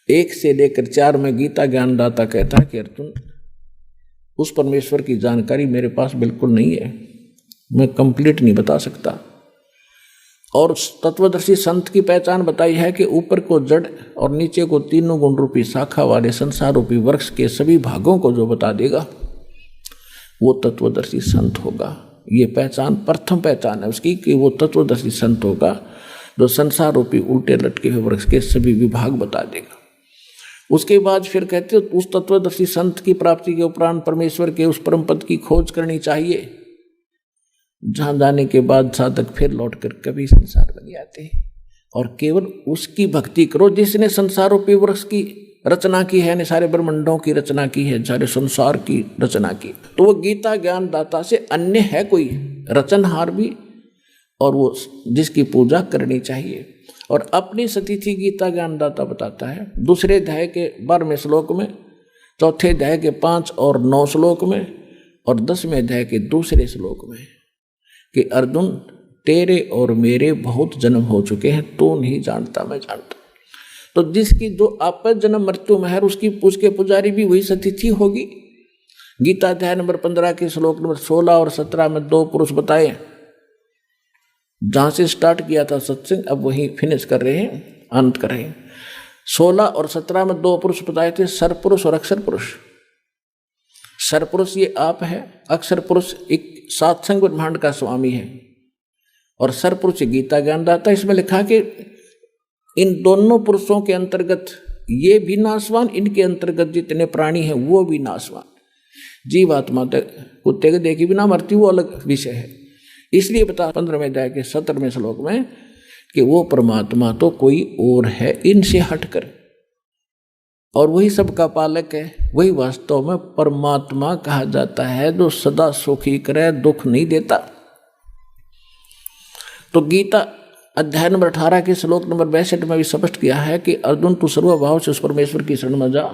1 से लेकर 4 में गीता ज्ञानदाता कहता है कि अर्जुन, उस परमेश्वर की जानकारी मेरे पास बिल्कुल नहीं है, मैं कंप्लीट नहीं बता सकता। और तत्वदर्शी संत की पहचान बताई है कि ऊपर को जड़ और नीचे को तीनों गुण रूपी शाखा वाले संसार रूपी वृक्ष के सभी भागों को जो बता देगा वो तत्वदर्शी संत होगा। ये पहचान प्रथम पहचान है उसकी कि वो तत्वदर्शी संत होगा जो संसार रूपी उल्टे लटके हुए वृक्ष के सभी विभाग बता देगा। उसके बाद फिर कहते हो उस तत्वदर्शी संत की प्राप्ति के उपरांत परमेश्वर के उस परम पद की खोज करनी चाहिए, जहाँ जाने के बाद साधक फिर लौटकर कभी संसार में नहीं आते और केवल उसकी भक्ति करो जिसने संसार रूपी वृक्ष की रचना की है, ने सारे ब्रह्मांडों की रचना की है, सारे संसार की रचना की। तो वो गीता ज्ञान दाता से अन्य है कोई रचनहार भी, और वो जिसकी पूजा करनी चाहिए। और अपनी सतिथि गीता ज्ञानदाता बताता है दूसरे अध्याय के 12वें श्लोक में, चौथे अध्याय के 5 और 9 श्लोक में और 10वें अध्याय के दूसरे श्लोक में कि अर्जुन तेरे और मेरे बहुत जन्म हो चुके हैं, तो नहीं जानता मैं जानता। तो जिसकी जो आपस जन्म मृत्यु में है उसकी पूछ के पुजारी भी वही सतिथि होगी। गीता अध्याय नंबर 15 के श्लोक नंबर 16 और 17 में 2 पुरुष बताए, जहां से स्टार्ट किया था सत्संग अब वहीं फिनिश कर रहे हैं, अंत कर रहे हैं। 16 और 17 में 2 पुरुष बताए थे, सरपुरुष और अक्षर पुरुष। सरपुरुष ये आप है, अक्षर पुरुष एक सात्संग ब्रह्मांड का स्वामी है और सरपुरुष गीता ज्ञानदाता। इसमें लिखा कि इन दोनों पुरुषों के अंतर्गत ये भी नाशवान, इनके अंतर्गत जितने प्राणी हैं वो भी नाशवान। जीवात्मा कुत्ते के देखी बिना मरती वो अलग विषय है। इसलिए बता 15वें अध्याय के 17वें श्लोक में कि वो परमात्मा तो कोई और है इनसे हटकर, और वही सबका पालक है। वही वास्तव में परमात्मा कहा जाता है जो सदा सुखी करे, दुख नहीं देता। तो गीता अध्याय नंबर 18 के श्लोक नंबर 62 में भी स्पष्ट किया है कि अर्जुन तू सर्वभाव से उस परमेश्वर की शरण में जा,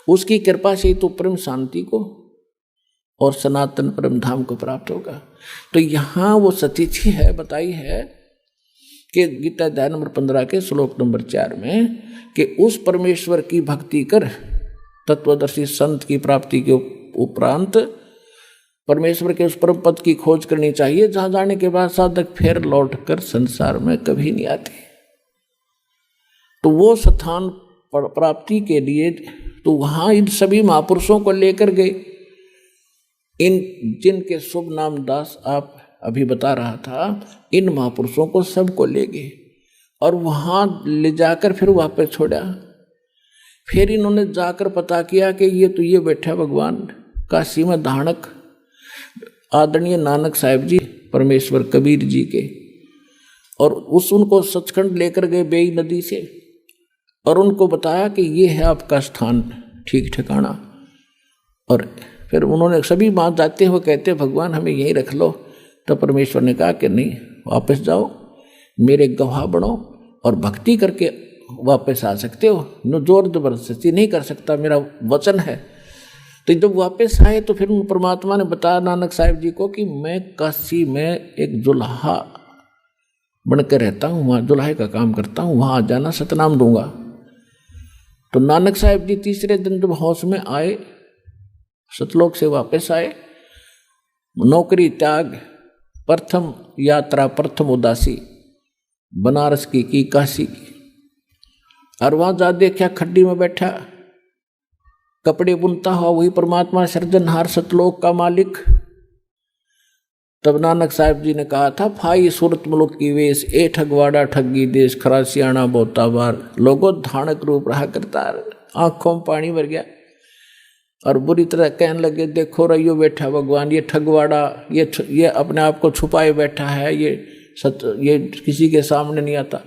उसकी कृपा से तो परम शांति को और सनातन परम धाम को प्राप्त होगा। तो यहाँ वो सतिथि है बताई है कि गीता अध्याय नंबर 15 के श्लोक नंबर 4 में कि उस परमेश्वर की भक्ति कर तत्वदर्शी संत की प्राप्ति के उपरांत परमेश्वर के उस परम पद की खोज करनी चाहिए, जहां जाने के बाद साधक फिर लौटकर संसार में कभी नहीं आते। तो वो स्थान प्राप्ति के लिए तो वहां इन सभी महापुरुषों को लेकर गए, इन जिनके शुभ नाम दास आप अभी बता रहा था, इन महापुरुषों को सबको ले गए और वहां ले जाकर फिर वापस छोड़ा फिर इन्होंने जाकर पता किया कि ये बैठा भगवान काशी में धानक आदरणीय नानक साहिब जी परमेश्वर कबीर जी के, और उनको सचखंड लेकर गए बेई नदी से और उनको बताया कि ये है आपका स्थान ठीक ठिकाना। और फिर उन्होंने सभी बात जाते हुए कहते भगवान हमें यहीं रख लो। तो परमेश्वर ने कहा कि नहीं, वापस जाओ, मेरे गवाह बनो और भक्ति करके वापस आ सकते हो, नो जोर जबरदस्ती नहीं कर सकता, मेरा वचन है। तो जब वापस आए तो फिर उन परमात्मा ने बताया नानक साहिब जी को कि मैं काशी में एक जुल्हा बनकर रहता हूँ, वहाँ जुल्हे का काम करता हूँ, वहाँ आ जाना, सतनाम दूंगा। तो नानक साहिब जी तीसरे दिन जब होश में आए, सतलोक से वापस आए, नौकरी त्याग, प्रथम यात्रा, प्रथम उदासी बनारस की काशी की, और वहाँ जा देखा खड्डी में बैठा कपड़े बुनता हुआ वही परमात्मा सृजनहार सतलोक का मालिक। तब नानक साहिब जी ने कहा था, फाई सूरत मुल्क की वेश, ए ठगवाड़ा ठगी देश, खरा सियाणा बोता बार, लोगों धानक रूप रहा करता। आंखों में पानी भर गया और बुरी तरह कहने लगे, देखो रहियो बैठा भगवान, ये ठगवाड़ा, ये अपने आप को छुपाए बैठा है, ये किसी के सामने नहीं आता।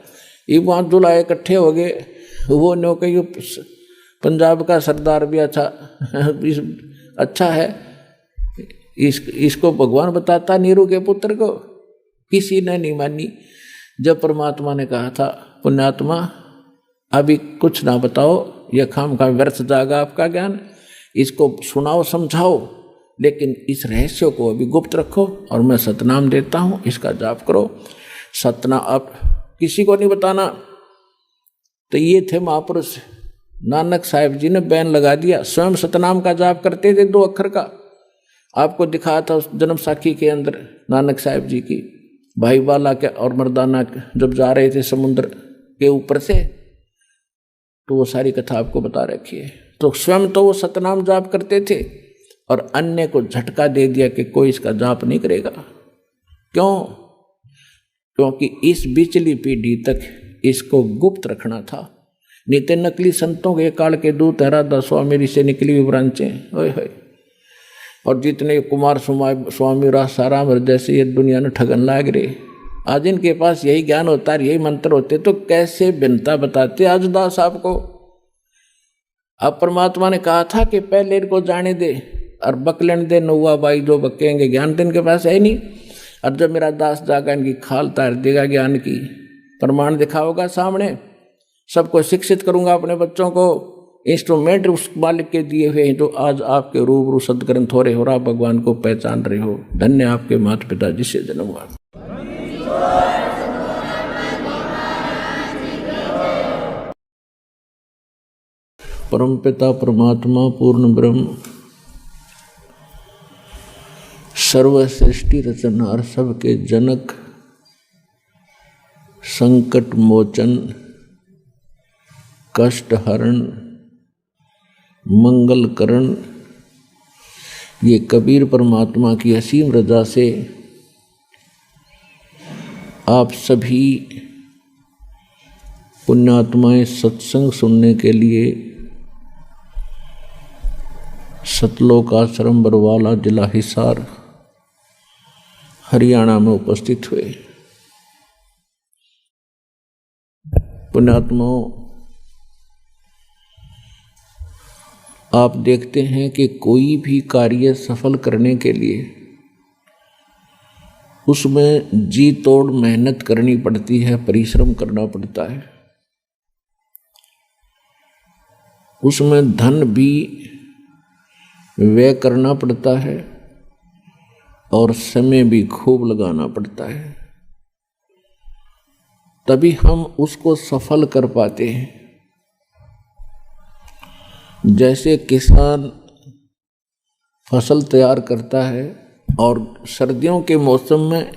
ये वहाँ दुलाए इकट्ठे हो गए, वो नो कही पंजाब का सरदार भी अच्छा है, इसको भगवान बताता नीरू के पुत्र को, किसी ने नहीं मानी। जब परमात्मा ने कहा था, पुण्यात्मा अभी कुछ ना बताओ, यह खामखा व्यर्थ जाएगा आपका ज्ञान, इसको सुनाओ समझाओ, लेकिन इस रहस्य को अभी गुप्त रखो और मैं सतनाम देता हूँ, इसका जाप करो। सतनाम आप किसी को नहीं बताना। तो ये थे महापुरुष। नानक साहिब जी ने बैन लगा दिया, स्वयं सतनाम का जाप करते थे 2 अक्षर का। आपको दिखाया था उस जन्म साखी के अंदर नानक साहिब जी की, भाई बाला के और मर्दाना जब जा रहे थे समुद्र के ऊपर से, तो वो सारी कथा आपको बता रखी है। तो स्वयं तो वो सतनाम जाप करते थे और अन्य को झटका दे दिया कि कोई इसका जाप नहीं करेगा। क्यों? क्योंकि इस बिचली पीढ़ी तक इसको गुप्त रखना था। नित्य नकली संतों के काल के दूत राधा स्वामी से निकली हुई ब्रांचें, ओए होए, और जितने कुमार स्वामी रासाराम जैसे ये दुनिया में ठगन लाग रहे, आज इनके पास यही ज्ञान होता है, यही मंत्र होते, तो कैसे भिन्नता बताते आज दास आपको। अब परमात्मा ने कहा था कि पहले इनको जाने दे और बकलेन दे, नौवा बाई जो बकेंगे, ज्ञान तो इनके पास है ही नहीं। और जब मेरा दास जागा इनकी खाल तार देगा, ज्ञान की प्रमाण दिखाओगा सामने, सबको शिक्षित करूंगा अपने बच्चों को, इंस्ट्रूमेंट उस मालिक के दिए हुए हैं जो आज आपके रूबरू सदग्रंथ हो रहे हो, आप भगवान को पहचान रहे हो। धन्य आपके माता पिता जिससे जन्म हुआ। परम पिता परमात्मा पूर्ण ब्रह्म सर्व सृष्टि रचनहार सबके जनक संकट मोचन कष्ट हरण मंगल करण, ये कबीर परमात्मा की असीम रजा से आप सभी पुण्यात्माएं सत्संग सुनने के लिए सतलोक आश्रम बरवाला जिला हिसार हरियाणा में उपस्थित हुए। पुण्यात्माओं, आप देखते हैं कि कोई भी कार्य सफल करने के लिए उसमें जी तोड़ मेहनत करनी पड़ती है, परिश्रम करना पड़ता है, उसमें धन भी व्यय करना पड़ता है और समय भी खूब लगाना पड़ता है, तभी हम उसको सफल कर पाते हैं। जैसे किसान फसल तैयार करता है और सर्दियों के मौसम में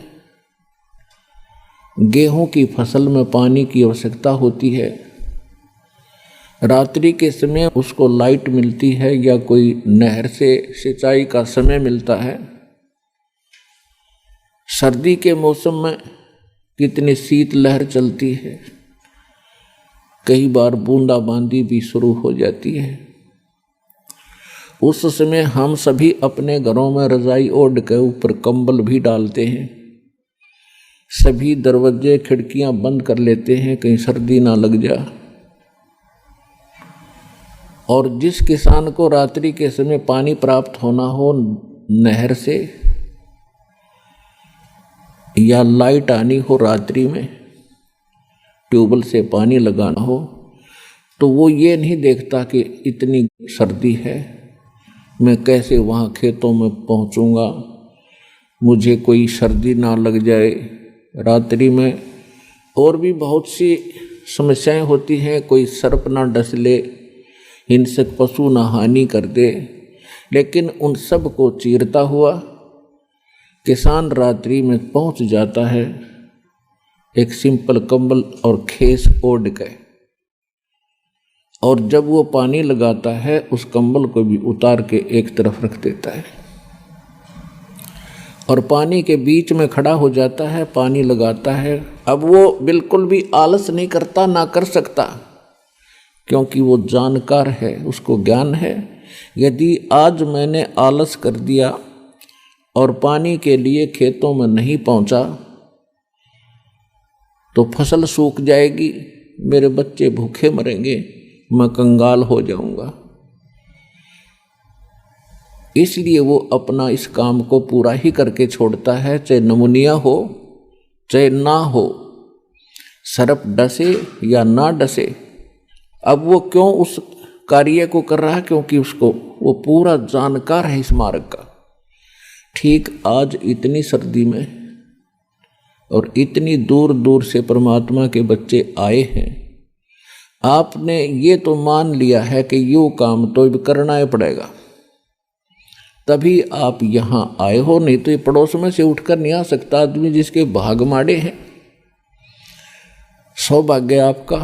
गेहूं की फसल में पानी की आवश्यकता होती है, रात्रि के समय उसको लाइट मिलती है या कोई नहर से सिंचाई का समय मिलता है। सर्दी के मौसम में कितनी शीत लहर चलती है, कई बार बूंदाबांदी भी शुरू हो जाती है। उस समय हम सभी अपने घरों में रजाई ओढ़ के ऊपर कंबल भी डालते हैं, सभी दरवाजे खिड़कियां बंद कर लेते हैं कहीं सर्दी ना लग जाए। और जिस किसान को रात्रि के समय पानी प्राप्त होना हो नहर से या लाइट आनी हो रात्रि में, ट्यूबवेल से पानी लगाना हो, तो वो ये नहीं देखता कि इतनी सर्दी है, मैं कैसे वहाँ खेतों में पहुँचूँगा, मुझे कोई सर्दी ना लग जाए रात्रि में। और भी बहुत सी समस्याएं होती हैं, कोई सर्प ना डस ले, हिंसक पशु ना हानि कर दे। लेकिन उन सब को चीरता हुआ किसान रात्रि में पहुँच जाता है एक सिंपल कंबल और खेस ओढ़ के। और जब वो पानी लगाता है उस कंबल को भी उतार के एक तरफ रख देता है और पानी के बीच में खड़ा हो जाता है, पानी लगाता है। अब वो बिल्कुल भी आलस नहीं करता, ना कर सकता, क्योंकि वो जानकार है, उसको ज्ञान है। यदि आज मैंने आलस कर दिया और पानी के लिए खेतों में नहीं पहुंचा तो फसल सूख जाएगी, मेरे बच्चे भूखे मरेंगे, मैं कंगाल हो जाऊंगा। इसलिए वो अपना इस काम को पूरा ही करके छोड़ता है, चाहे नमूनिया हो चाहे ना हो, सर्प डसे या ना डसे। अब वो क्यों उस कार्य को कर रहा है? क्योंकि उसको वो पूरा जानकार है इस मार्ग का। ठीक आज इतनी सर्दी में और इतनी दूर दूर से परमात्मा के बच्चे आए हैं, आपने ये तो मान लिया है कि यो काम तो करना ही पड़ेगा, तभी आप यहाँ आए हो, नहीं तो ये पड़ोस में से उठकर नहीं आ सकता आदमी जिसके भाग माड़े हैं। सौभाग्य आपका,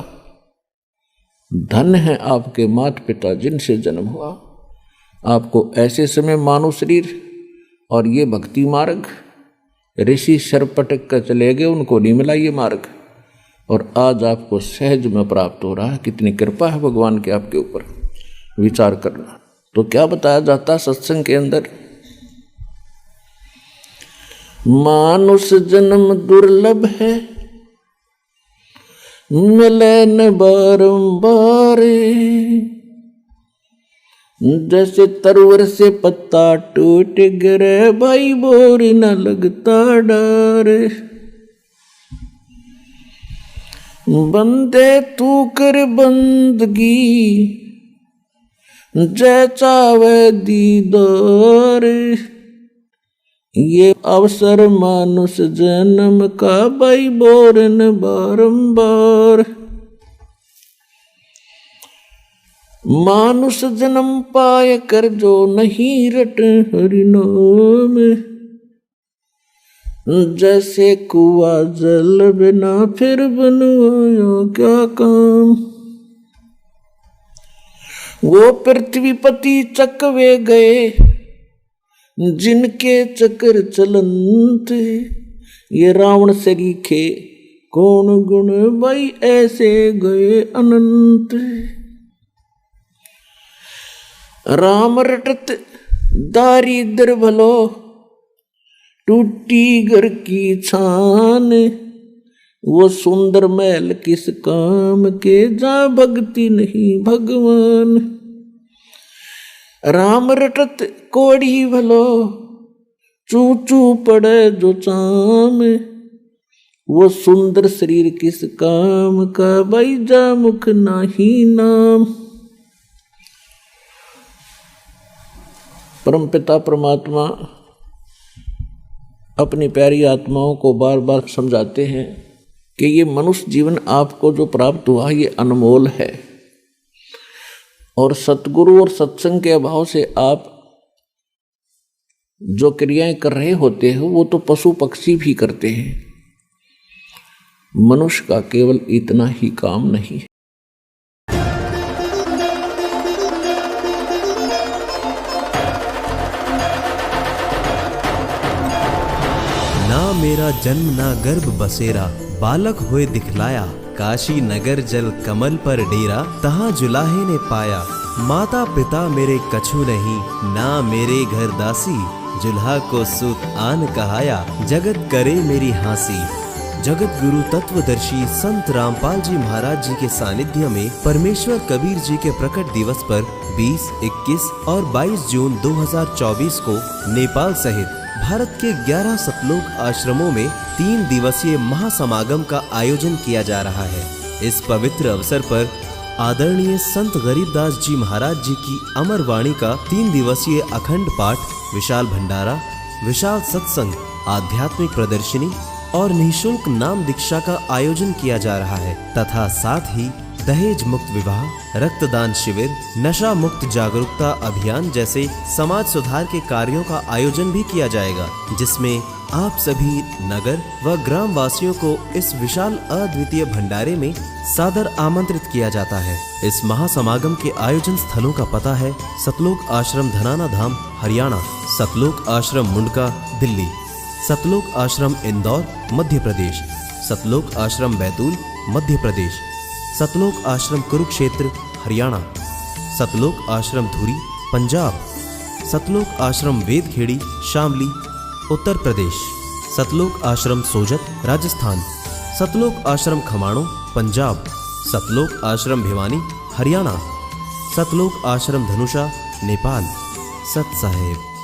धन है आपके माता पिता जिनसे जन्म हुआ। आपको ऐसे समय मानव शरीर और ये भक्ति मार्ग, ऋषि सरपटक कर चले गए, उनको नहीं मिला ये मार्ग, और आज आपको सहज में प्राप्त हो रहा है। कितनी कृपा है भगवान के आपके ऊपर, विचार करना। तो क्या बताया जाता है सत्संग के अंदर? मानुष जन्म दुर्लभ है, मिले न बारंबार, जैसे तरवर से पत्ता टूट गिरे, भाई बोर न लगता डर। बंदे तू कर बंदगी, जय चावे दीदार, ये अवसर मानुष जन्म का, भाई बोरन बारंबार। मानुष जन्म पाए कर जो नहीं रट हरि नाम, जैसे कुआ जल बिना फिर बनवाया क्या काम। वो पृथ्वीपति चकवे गए, जिनके चक्र चलंत, ये रावण सरीखे कौन गुण, भाई ऐसे गए अनंत। राम रटत दारिद्र भलो, टूटी घर की छान, वो सुंदर महल किस काम के, जा भक्ति नहीं भगवान। राम रटत कोड़ी भलो, चू चू पड़े जो चाम, वो सुंदर शरीर किस काम का, भाई जा मुख नाही नाम। परमपिता परमात्मा अपनी प्यारी आत्माओं को बार बार समझाते हैं कि ये मनुष्य जीवन आपको जो प्राप्त हुआ ये अनमोल है, और सतगुरु और सत्संग के अभाव से आप जो क्रियाएं कर रहे होते हो वो तो पशु पक्षी भी करते हैं। मनुष्य का केवल इतना ही काम नहीं है। ना मेरा जन्म ना गर्भ बसेरा, बालक होए दिखलाया, काशी नगर जल कमल पर डेरा, तहाँ जुलाहे ने पाया। माता पिता मेरे कछु नहीं, ना मेरे घर दासी। जुल्हा को सूत आन कहाया, जगत करे मेरी हाँसी। जगत गुरु तत्वदर्शी संत रामपाल जी महाराज जी के सानिध्य में परमेश्वर कबीर जी के प्रकट दिवस पर 20, 21 और 22 जून 2024 को नेपाल सहित भारत के 11 सतलोक आश्रमों में 3 दिवसीय महासमागम का आयोजन किया जा रहा है। इस पवित्र अवसर पर आदरणीय संत गरीबदास जी महाराज जी की अमर वाणी का 3 दिवसीय अखंड पाठ, विशाल भंडारा, विशाल सत्संग, आध्यात्मिक प्रदर्शनी और निःशुल्क नाम दीक्षा का आयोजन किया जा रहा है तथा साथ ही दहेज मुक्त विवाह, रक्तदान शिविर, नशा मुक्त जागरूकता अभियान जैसे समाज सुधार के कार्यों का आयोजन भी किया जाएगा, जिसमें आप सभी नगर व ग्राम वासियों को इस विशाल अद्वितीय भंडारे में सादर आमंत्रित किया जाता है। इस महासमागम के आयोजन स्थलों का पता है सतलोक आश्रम धनाना धाम हरियाणा, सतलोक आश्रम मुंडका दिल्ली, सतलोक आश्रम इंदौर मध्य प्रदेश, सतलोक आश्रम बैतूल मध्य प्रदेश, सतलोक आश्रम कुरुक्षेत्र हरियाणा, सतलोक आश्रम धुरी पंजाब, सतलोक आश्रम वेदखेड़ी शामली उत्तर प्रदेश, सतलोक आश्रम सोजत राजस्थान, सतलोक आश्रम खमाणों पंजाब, सतलोक आश्रम भिवानी हरियाणा, सतलोक आश्रम धनुषा नेपाल। सत साहेब।